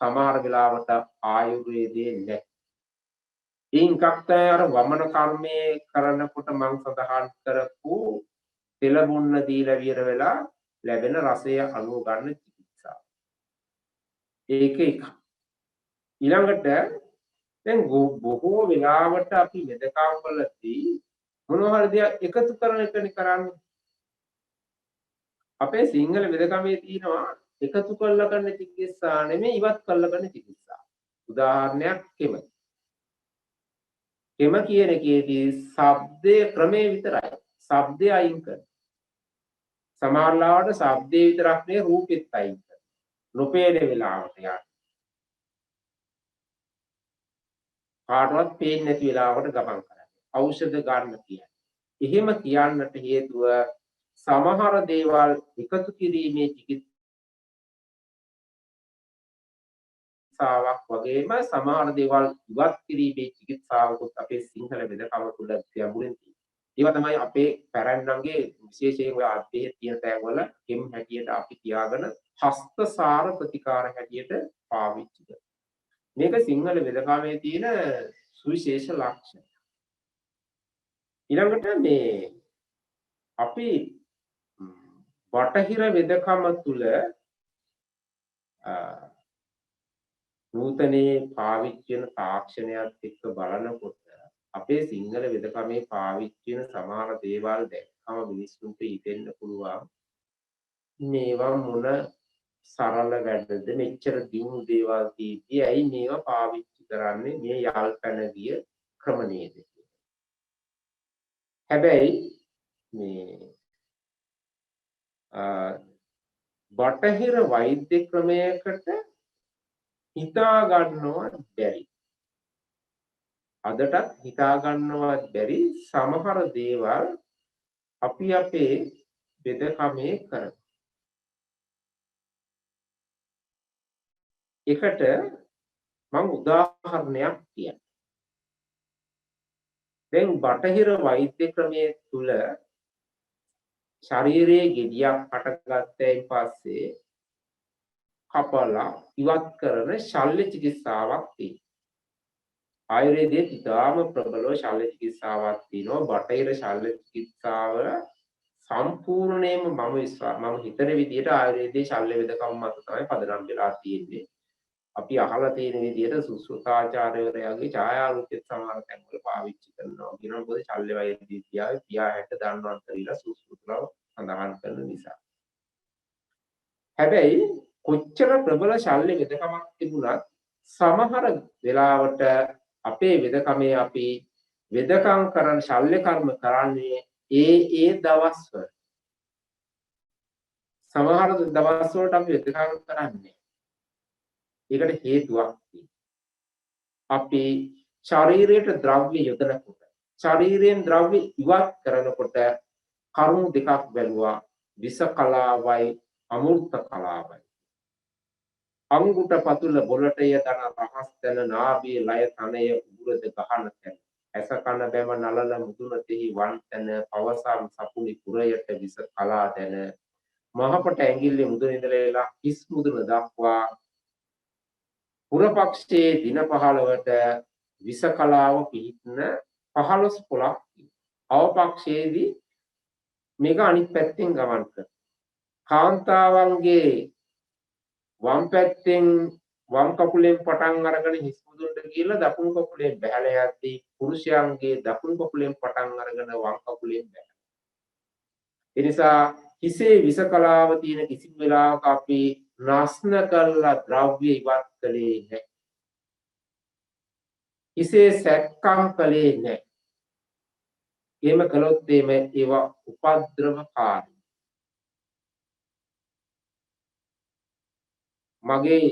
සමහර වෙලාවට ආයුර්වේදයේ නැහැ. ඉන්කක් අර වමන කර්මයේ කරනකොට මම සඳහන් කරපු තෙලමුන්න දීලා විතර වෙලා ලැබෙන රසය අනුව ගන්න චිකිත්සාව. ඒක එක. ඊළඟට දැන් බොහෝ වෙලාවට අපි වෙදකම් වලදී මොනවා හරි දෙයක් එකතු කරන එකනේ කරන්නේ. අපේ සිංහල වෙදකමේ තියෙනවා එකතු කරලා කරන චිකිත්සා නෙමෙයි ඉවත් කරලා කරන චිකිත්සා. උදාහරණයක් කෙම. කෙම කියන එකේදී ශබ්දයේ ක්‍රමේ විතරයි. ශබ්දය අයින් කරනවා. සමහරවිට ශබ්දේ විතරක් නෙවෙයි රූපෙත් අයින් කරනවා. නොපේන වෙලාවට යන. කාටවත් පේන්නේ නැති වෙලාවකට ගමන් කරන්නේ. ඖෂධ ගන්න කියන්නේ. එහෙම කියන්නට හේතුව සමහර දේවල් එකතු කිරීමේ චිකිත්සාවක් වගේම සමහර දේවල් ඉවත් කිරීමේ චිකිත්සාවකුත් අපේ සිංහල වෙදකම තුළ ගැඹුරින් තියෙනවා. ඒවා තමයි අපේ පැරැන්නන්ගේ විශේෂයෙන් ඔය අධ්‍යය තියෙන තැන්වල කෙම් හැටියට අපි තියාගෙන හස්තසාර ප්‍රතිකාර හැටියට පාවිච්චි කරනවා. මේක සිංහල වෙදකමේ තියෙන සුවිශේෂ ලක්ෂණ. ඊළඟට මේ අපි බටහිර වෙදකම තුල නූතනයේ පාවිච්චි වෙන තාක්ෂණයත් එක්ක බලනකොට අපේ සිංහල වෙදකමේ පාවිච්චි වෙන සමහර දේවල් දැක්කම මිනිස්සුන්ට හිතෙන්න පුළුවන් මේවා මොන සරල වැඩද මෙච්චර දියුණු දේවල් තියෙද්දි ඇයි මේවා පාවිච්චි කරන්නේ මේ යල් පැන ගිය ක්‍රම නේද කියලා. හැබැයි මේ බටහිර වෛද්‍ය ක්‍රමයකට හිතා ගන්නවත් බැරි. අදටත් හිතා ගන්නවත් බැරි සමහර දේවල් අපි අපේ වෙදකමේ කරන. එකට මම උදාහරණයක් කියන්නම්. දැන් බටහිර වෛද්‍ය ක්‍රමයේ තුල ශරීරයේ ගෙඩියක් හටගත්තයින් පස්සේ කපලා ඉවත් කරන ශල්‍ය චිකිත්සාවක් තියෙනවා. ආයුර්වේදයේ ඉතාම ප්‍රබලව ශල්‍ය චිකිත්සාවක් තියෙනවා. බටහිර ශල්‍ය චිකිත්සාව සම්පූර්ණයෙන්ම මම හිතන විදිහට ආයුර්වේදයේ ශල්‍ය වෙදකම් මත තමයි පදනම් වෙලා තියෙන්නේ. අපි අහලා තියෙන විදිහට සුශ්‍රූතාචාර්යවරයාගේ ඡායාරූපෙත් සමහර තැන්වල පාවිච්චි කරනවා කියනවා. මොකද ශල්‍ය වෛද්‍ය විද්‍යාවේ 50 60 දන්වන්තරීලා සුශ්‍රූතව සඳහන් කරන නිසා. හැබැයි කොච්චර ප්‍රබල ශල්‍ය වෙදකමක් තිබුණත් සමහර වෙලාවට අපේ වෙදකමේ අපි වෙදකම් කරන ශල්‍ය කර්ම කරන්නේ ඒ දවස්වල. සමහර දවස් වලට අපි වෙදකම් කරන්නේ. ඒකට හේතුවක් තියෙනවා. අපි ශරීරයට ද්‍රව්‍ය යොදනකොට ශරීරයෙන් ද්‍රව්‍ය ඉවත් කරනකොට කරුණු දෙකක් බැලුවා. විස කලාවයි අමෘත කලාවයි. අංගුට පතුල බොලටය දන රහස් තන නාභිය ලය තනය උගුරද ගහන තැන ඇස කන බැම නලල මුදුනතෙහි වන් තැන පවසම් සපුනි පුරයට විස කලා දැන මහපට ඇඟිල්ලේ මුදුන ඉඳලා හිස් මුදුන දක්වා පුරපක්ෂයේ දින 15ට විස කලාව පිහිටන 15 පොලක් අවපක්ෂයේදී මේක අනිත් පැත්තෙන් ගමන් කරනවා. කාන්තාවන්ගේ වම් පැත්තෙන් වම් කකුලෙන් පටන් අරගෙන හිස් මුදුනට ගිහලා දකුණු කකුලෙන් බැහැලා යද්දී පුරුෂයන්ගේ දකුණු කකුලෙන් පටන් අරගෙන වම් කකුලෙන් බැහැ. ඒ නිසා හිසේ විස කලාව තියෙන කිසිම වෙලාවක අපි නාස්න කරලා ද්‍රව්‍ය ඉවත් කළේ නැහැ. හිසේ සැක්කම් කළේ නැහැ. එහෙම කළොත් ඒවා උපද්‍රවකාරී. මගේ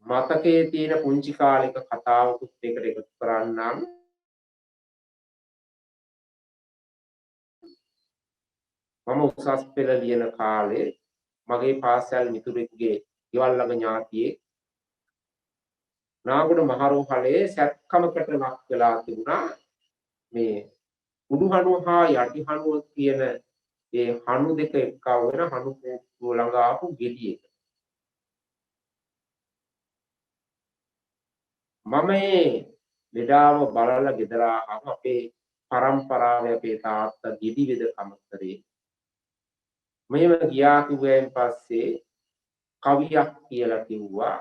මතකයේ තියෙන පුංචි කාලයක කතාවකුත් එකට එකතු කරන්නම්. මම උසස් පෙළ ලියන කාලේ මගේ පාසල් මිතුරෙකුගේ ගෙවල් ළඟ ඥාතියෙක් නාගොඩ මහරෝහලේ සැත්කමකට ලක් වෙලා තිබුණා. මේ උඩුහණුව හා යටිහණුව කියන ඒ හණු දෙක එක්කව වෙන හණු කෝප්පුව ළඟ ආපු ගෙඩියක. මම මේ ලෙඩාව බලලා ගෙදර ආවම අපේ පරම්පරාවේ අපේ තාත්තා ගෙඩි වෙදකම කරේ. මෙහෙම ගියා කිව්වෙන් පස්සේ කවියක් කියලා කිව්වා.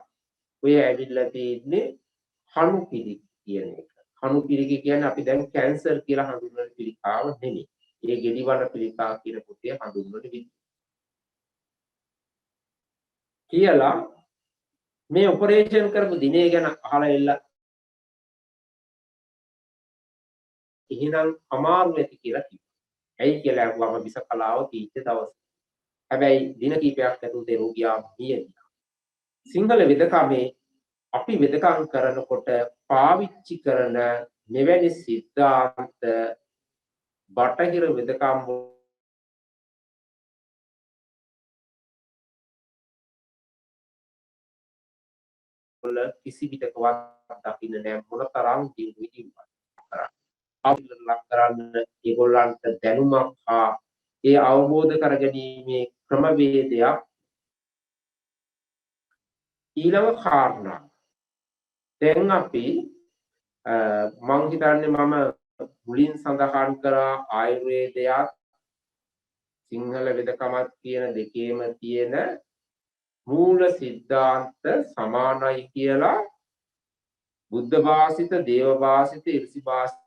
ඔය ඇවිල්ලා තියෙන්නේ හණු පිරි කියන එක. හණු පිරි කියන්නේ අපි දැන් කැන්සර් කියලා හඳුන්වන පිළිකාව නෙමෙයි. ඒ ගෙඩි වල පිළිකා කියන පොතේ හඳුන්වන විදිහ. කියලා මේ ඔපරේෂන් කරපු දිනේ ගැන අහලා එල්ල එහෙනම් අමාරු ඇති කියලා කිව්වා. ඇයි කියලා අහුවම විස කලාව තීච්ච දවස්. හැබැයි දින කිහිපයක් ඇතුළත රෝගියා මිය ගියා. සිංහල වෙදකමේ අපි වෙදකම් කරනකොට පාවිච්චි කරන මෙවැනි සිද්ධාන්ත බටහිර වෙදකම් වල කිසි විටකවත් දකින්න නෑ. මොනතරම් ජීවිතයක් කරා. අවුලක් කරන්න ඒගොල්ලන්ට දැනුමක් හා ඒ අවබෝධ කරගැනීමේ ක්‍රමවේදයක්. ඊළඟ කාරණා දැන් අපි මං හිතන්නේ මම මුලින් සඳහන් කරා ආයුර්වේදයක් සිංහල වෙදකමක් කියන දෙකේම තියෙන මූල සිද්ධාන්ත සමානයි කියලා බුද්ධ භාෂිත, දේව භාෂිත, ඍෂි භාෂිත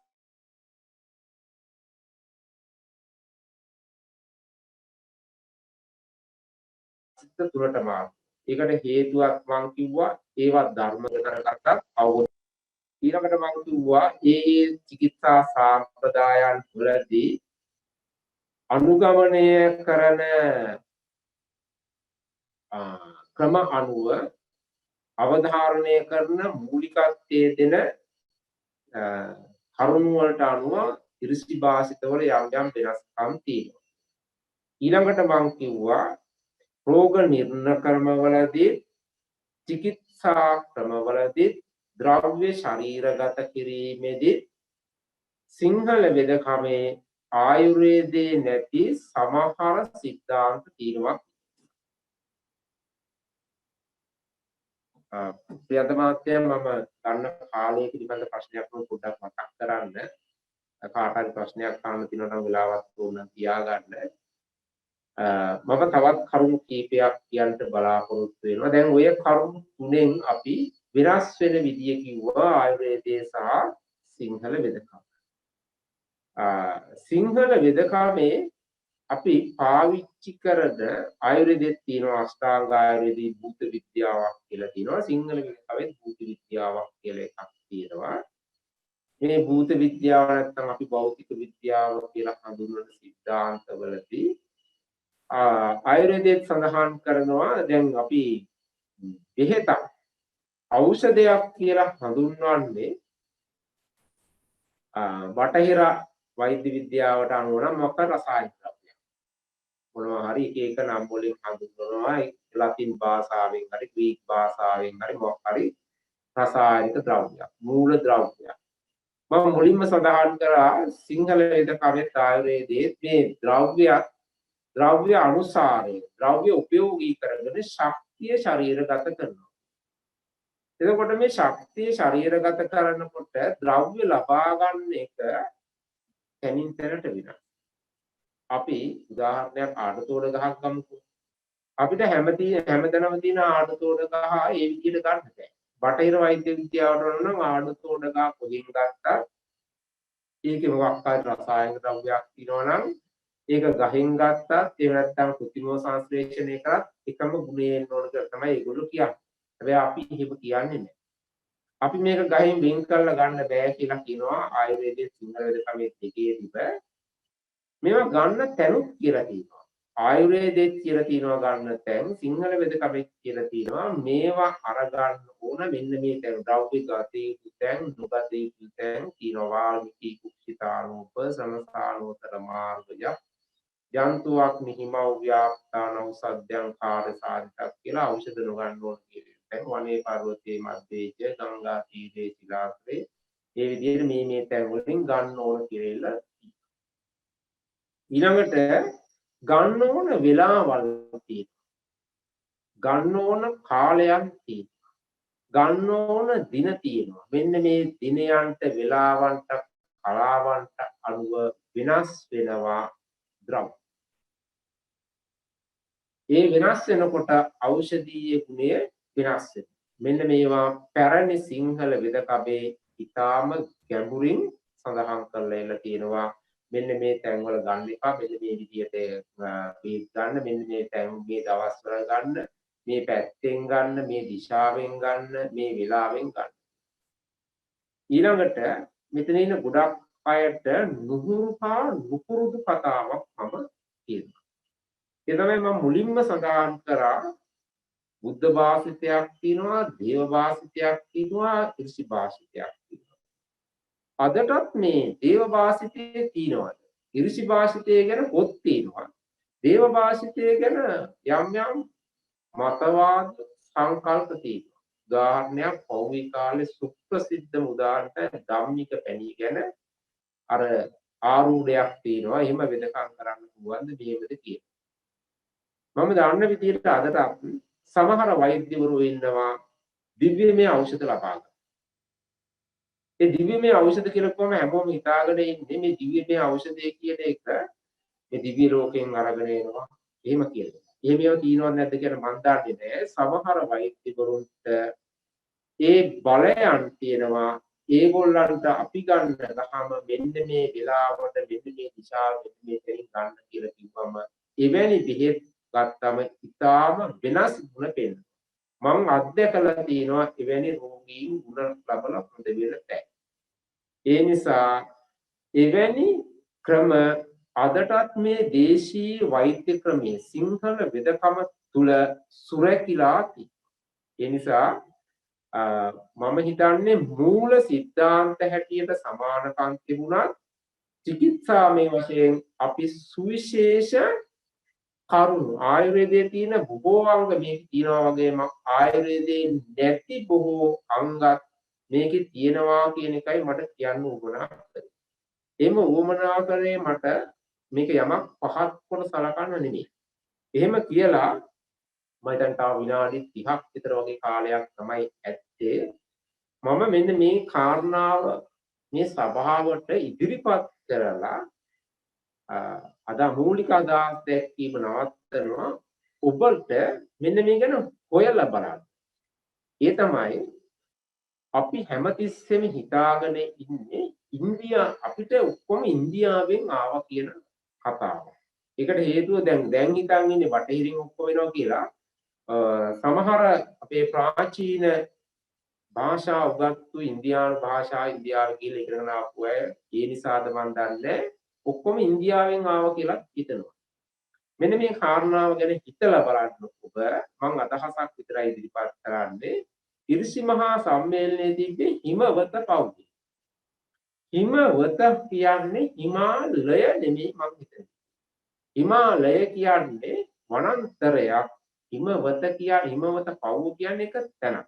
තුනටම ඒකට හේතුවක් මං කිව්වා ඒවත් ධර්ම කරගත්තත් අවබෝධ. ඊළඟට මං කිව්වා ඒ චිකිත්සා සාම්ප්‍රදායන් තුළදී අනුගමනය කරන ක්‍රම අනුව අවධාරණය කරන මූලිකත්වයේ දෙන කරුණු වලට අනුව ඉරිසි භාෂිතවල යම් යම් වෙනස්කම් තියෙනවා. ඊළඟට මම කිව්වා රෝග නිర్ణය ක්‍රමවලදී චිකිත්සා ක්‍රමවලදී ද්‍රව්‍ය ශරීරගත කිරීමේදී සිංහල වෙදකමේ ආයුර්වේදයේ නැති සමහර සිද්ධාන්ත තියෙනවා. ප්‍රියන්ත මහත්තයා මම ගන්න කාලය පිළිබඳ ප්‍රශ්නයක් පොඩ්ඩක් මතක් කරන්න. කාට හරි ප්‍රශ්නයක් අහන්න තියෙනවා නම් වෙලාවක් ඕන තියාගන්න. මම තවත් කරුණු කීපයක් කියන්න බලාපොරොත්තු වෙනවා. දැන් ඔය කරුණු තුනෙන් අපි වෙනස් වෙන විදිය කිව්වා ආයුර්වේදයේ සහ සිංහල වෙදකම. සිංහල වෙදකමේ අපි පාවිච්චි කරන ආයුර්වේදයේ තියෙන අෂ්ටාංග ආයුර්වේදී භූත විද්‍යාවක් කියලා තියෙනවා. සිංහල වෙදකමේ භූත විද්‍යාවක් කියලා එකක් තියෙනවා. මේ භූත විද්‍යාව නැත්නම් අපි භෞතික විද්‍යාව කියලා හඳුන්වන සිද්ධාන්තවලදී ආයුර්වේදයේ සඳහන් කරනවා දැන් අපි බෙහෙතක් ඖෂධයක් කියලා හඳුන්වන්නේ බටහිර වෛද්‍ය විද්‍යාවට අනුව නම් මොකක් රසායනික ද්‍රව්‍යයක් මොනවා හරි එක එක නම් වලින් හඳුන්වනවා ලතින් භාෂාවෙන් හරි ග්‍රීක භාෂාවෙන් හරි මොකක් හරි රසායනික ද්‍රව්‍යයක් මූල ද්‍රව්‍යයක් මම මුලින්ම සඳහන් කරා සිංහල වේදකමේ ආයුර්වේදයේ මේ ද්‍රව්‍ය අනුසාරය ද්‍රව්‍ය උපයෝගී කරගෙන ශක්තිය ශරීරගත කරනවා. එතකොට මේ ශක්තිය ශරීරගත කරනකොට ද්‍රව්‍ය ලබා ගන්න එක තැනින් තැනට වෙනස්. අපි උදාහරණයක් ආඩතෝඩ ගහක් ගමුකෝ. අපිට හැමතැනම තියෙන ආඩතෝඩ ගහ ඒ විදිහට ගන්න බෑ. බටහිර වෛද්‍ය විද්‍යාවට නම් ආඩතෝඩ ගහ කොහෙන් ගත්තත් ඒකේ මොකක් හරි රසායනික ද්‍රව්‍යයක් තියෙනවා නම් ඒක ගහෙන් ගත්තත් ඒ නැත්තම් කෘත්‍රිමව සංශ්ලේෂණය කරත් එකම ගුණයෙන් ඕන කියලා තමයි ඒගොල්ලෝ කියන්නේ. හැබැයි අපි එහෙම කියන්නේ නැහැ. අපි මේක ගහෙන් වෙන් කරලා ගන්න බෑ කියලා කියනවා ආයුර්වේදයේ සිංහල වෙදකමේ දෙකේදීම මේවා ගන්න තැනුත් කියලා තියෙනවා. ආයුර්වේදයේ කියලා තියෙනවා ගන්න තැන් සිංහල වෙදකමේ කියලා තියෙනවා මේවා අරගන්න ඕන මෙන්න මේ තැන් ද්‍රව්‍ය ගතේ තැන් නුගතේ තැන් තියෙනවා වාල්මීකි කුක්ෂිතානෝප සමස්ථානෝතර මාර්ගය ජන්තුවක් නිහිමව ව්‍යාප්තාන ඖෂධයන් කාර්ය සාධිතක් කියලා ඖෂධ නොගන්න ඕන කියලා. දැන් වනේ පර්වතයේ මැදේජ ගංගා තීරයේ ශිලාස්ත්‍රේ මේ විදිහට මේ තැන් වලින් ගන්න ඕන කියලා. ඊළඟට ගන්න ඕන වෙලාවල් තියෙනවා. ගන්න ඕන කාලයක් තියෙනවා. ගන්න ඕන දින තියෙනවා. මෙන්න මේ දිනයන්ට වෙලාවන්ට කලාවන්ට අනුව වෙනස් වෙනවා ද්‍රව්‍ය. ඒ වෙනස් වෙනකොට ඖෂධීය ගුණය වෙනස් වෙනවා. මෙන්න මේවා පැරණි සිංහල වෙදකමේ ඉතාම ගැඹුරින් සඳහන් කරලා එලා තියෙනවා. මෙන්න මේ තැන්වල ගන්න එපා. මෙන්න මේ විදිහට බේත් ගන්න. මෙන්න මේ තැන් මේ දවස්වල ගන්න. මේ පැත්තෙන් ගන්න. මේ දිශාවෙන් ගන්න. මේ වෙලාවෙන් ගන්න. ඊළඟට මෙතන ඉන්න ගොඩක් අයට නුහුරු හා නුපුරුදු කතාවක් මම කියනවා. ඒ තමයි මම මුලින්ම සඳහන් කරා බුද්ධ භාෂිතයක් තියෙනවා, දේව භාෂිතයක් තියෙනවා, ඍෂි භාෂිතයක් තියෙනවා. අදටත් මේ දේව භාෂිතයේ තියෙනවාද? ඍෂි භාෂිතය ගැන පොත් තියෙනවා. දේව භාෂිතය ගැන යම් යම් මතවාද සංකල්ප තියෙනවා. උදාහරණයක් පෞද්ගලික කාලේ සුප්‍රසිද්ධ උදාහරණයක් ධම්මික පැණි ගැන අර ආරූඪයක් තියෙනවා. එහෙම වෙදකම් කරන්න පුළුවන්ද මේවද කියලා. මම දන්න විදිහට අදටත් සමහර වෛද්‍යවරු ඉන්නවා දිව්‍යමය ඖෂධ ලබා ගන්න. ඒ දිව්‍යමය ඖෂධ කියලා කොහොම හැමෝම හිතාගෙන ඉන්නේ මේ දිව්‍යමය ඖෂධය කියන එක මේ දිව්‍ය ලෝකයෙන් අරගෙන එනවා. එහෙම කියලා. එහෙම ඒවා තියෙනවද නැද්ද කියලා මම දන්නේ නැහැ. සමහර වෛද්‍යවරුන්ට ඒ බලයන් තියෙනවා. ඒගොල්ලන්ට අපි ගන්න ගහම මෙන්න මේ වෙලාවට මෙන්න මේ දිශාවට මෙන්න මේ තැනින් ගන්න කියලා කිව්වම එවැනි බෙහෙත් ගත්තම ඉතාම වෙනස් ගුණ පෙන්න. මම අත්දැකලා තියෙනවා එවැනි රෝගීන් ගුණ ලබලා හොඳ වෙන තැන්. ඒ නිසා එවැනි ක්‍රම අදටත් මේ දේශීය වෛද්‍ය ක්‍රමයේ සිංහල වෙදකම තුල සුරැකිලා තියෙනවා. ඒ නිසා මම හිතන්නේ මූල සිද්ධාන්ත හැටියට සමානකම් තිබුණත් චිකිත්සාමය වශයෙන් අපි සුවිශේෂ කරුණු ආයුර්වේදයේ තියෙන බොහෝ අංග මේක තියෙනවා වගේම ආයුර්වේදයේ නැති බොහෝ අංගත් මේකේ තියෙනවා කියන එකයි මට කියන්න උවමනා කරේ. එහෙම උවමනා කරේ මට මේක යමක් පහත් කොට සලකන්න නෙමෙයි. එහෙම කියලා මම දැන් තව විනාඩි 30ක් විතර වගේ කාලයක් තමයි ඇත්තේ. මම මෙන්න මේ කාරණාව මේ සභාවට ඉදිරිපත් කරලා අද මූලික අදහස් දැක්වීම නවත්තනවා ඔබට මෙන්න මේ ගැන හොයලා බලන්න. ඒ තමයි අපි හැමතිස්සෙම හිතාගෙන ඉන්නේ අපිට ඔක්කොම ඉන්දියාවෙන් ආවා කියන කතාව. ඒකට හේතුව දැන් හිතන් ඉන්නේ බටහිරින් ඔක්කොම වෙනවා කියලා. සමහර අපේ ප්‍රාචීන භාෂා උගත්තු ඉන්දියානු භාෂා ඉන්දියාවේ කියලා ඉගෙනගෙන ආපු අය ඒ නිසාද මන් දන්නේ ඔක්කොම ඉන්දියාවෙන් ආවා කියලා හිතනවා. මෙන්න මේ කාරණාව ගැන හිතලා බලන්න ඔබ මම අදහසක් විතරයි ඉදිරිපත් කරන්නේ. ඉරිසි මහා සම්මේලනයේ තිබ්බේ හිමවත පවුලේ. හිමවත කියන්නේ හිමාලය නෙමෙයි මම හිතන්නේ. හිමාලය කියන්නේ වනාන්තරයක්. හිමවත පවුල කියන්නේ එක තැනක්.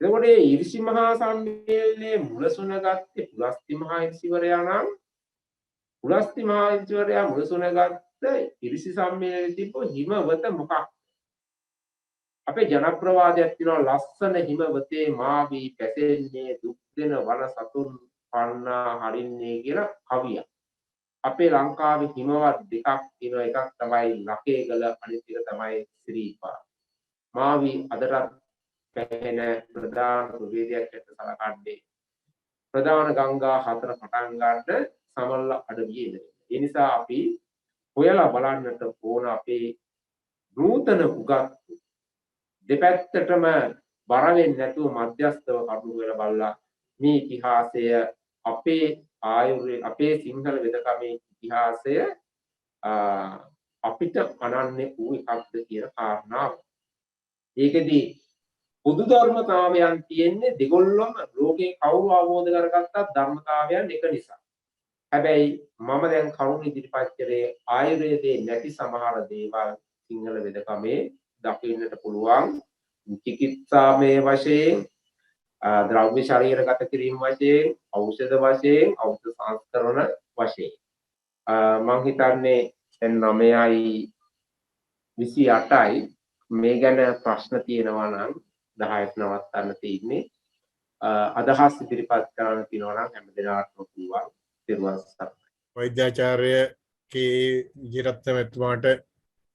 එතකොට මේ ඉරිසි මහා සම්මේලනයේ මුලසුන ගත්තේ පුලස්ති මහා ඉරිසිවරයා නම් පුලස්ති මහා ඉරිසිවරයා මුලසුන ගත්ත ඉරිසි සම්මේලනයේ තිබ්බ හිමවත මොකක්? අපේ ජනප්‍රවාදයක් තියෙනවා ලස්සන හිමවතේ මාවි පැසෙන්නේ දුක් දෙන වන සතුන් පන්නා හරින්නේ කියලා කවියක්. අපේ ලංකාවේ හිමවත් දෙකක් තියෙනවා. එකක් තමයි ලකේගල අනිත් එක තමයි ශ්‍රීපා. මාවි අදටත් පැහැෙන ප්‍රධාන ප්‍රභේදයක් ඇත්ත සලකන්නේ. ප්‍රධාන ගංගා හතර පටන් ගන්න සමල්ල අඩවියේ ඉඳලා. ඒ නිසා අපි හොයලා බලන්නට ඕන අපේ නූතන උගත් දෙපැත්තටම බර වෙන්නේ නැතුව මධ්‍යස්ථව කටයුතු කරලා බලලා මේ ඉතිහාසය අපේ සිංහල වෙදකමේ ඉතිහාසය අපිට අනන්‍ය වූ එකක්ද කියන කාරණාව. ඒකෙදී බුදු ධර්මතාවයන් තියෙන්නේ දෙගොල්ලම ලෝකේ කවුරු අවබෝධ කරගත්තත් ධර්මතාවයන් එක නිසා. හැබැයි මම දැන් කරුණ ඉදිරිපත් කරේ ආයුර්වේදයේ නැති සමහර දේවල් සිංහල වෙදකමේ දකින්නට පුළුවන්. චිකිත්සාමය වශයෙන් ද්‍රව්‍ය ශරීරගත කිරීම වශයෙන් ඖෂධ වශයෙන් ඖෂධ සංස්කරණ වශයෙන් මම හිතන්නේ දැන් 9:28යි මේ ගැන ප්‍රශ්න තියෙනවා නම් 10ට නවත්තන්න තියෙන්නේ. අදහස් ඉදිරිපත් කරන්න තියෙනවා නම් හැම දිනකටම පුළුවන්. තිරුවන් සරණයි. වෛද්‍යාචාර්ය කේ විජේරත්න මෙතුමාට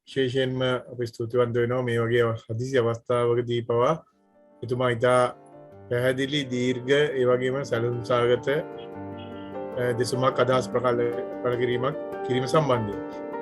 විශේෂයෙන්ම අපි ස්තුතිවන්ත වෙනවා මේ වගේ හදිසි අවස්ථාවකදී පවා එතුමා ඉතා පැහැදිලි දීර්ඝ ඒ වගේම සැලසුම් සහගත දෙසුමක් අදහස් ප්‍රකාශ කිරීම සම්බන්ධයෙන්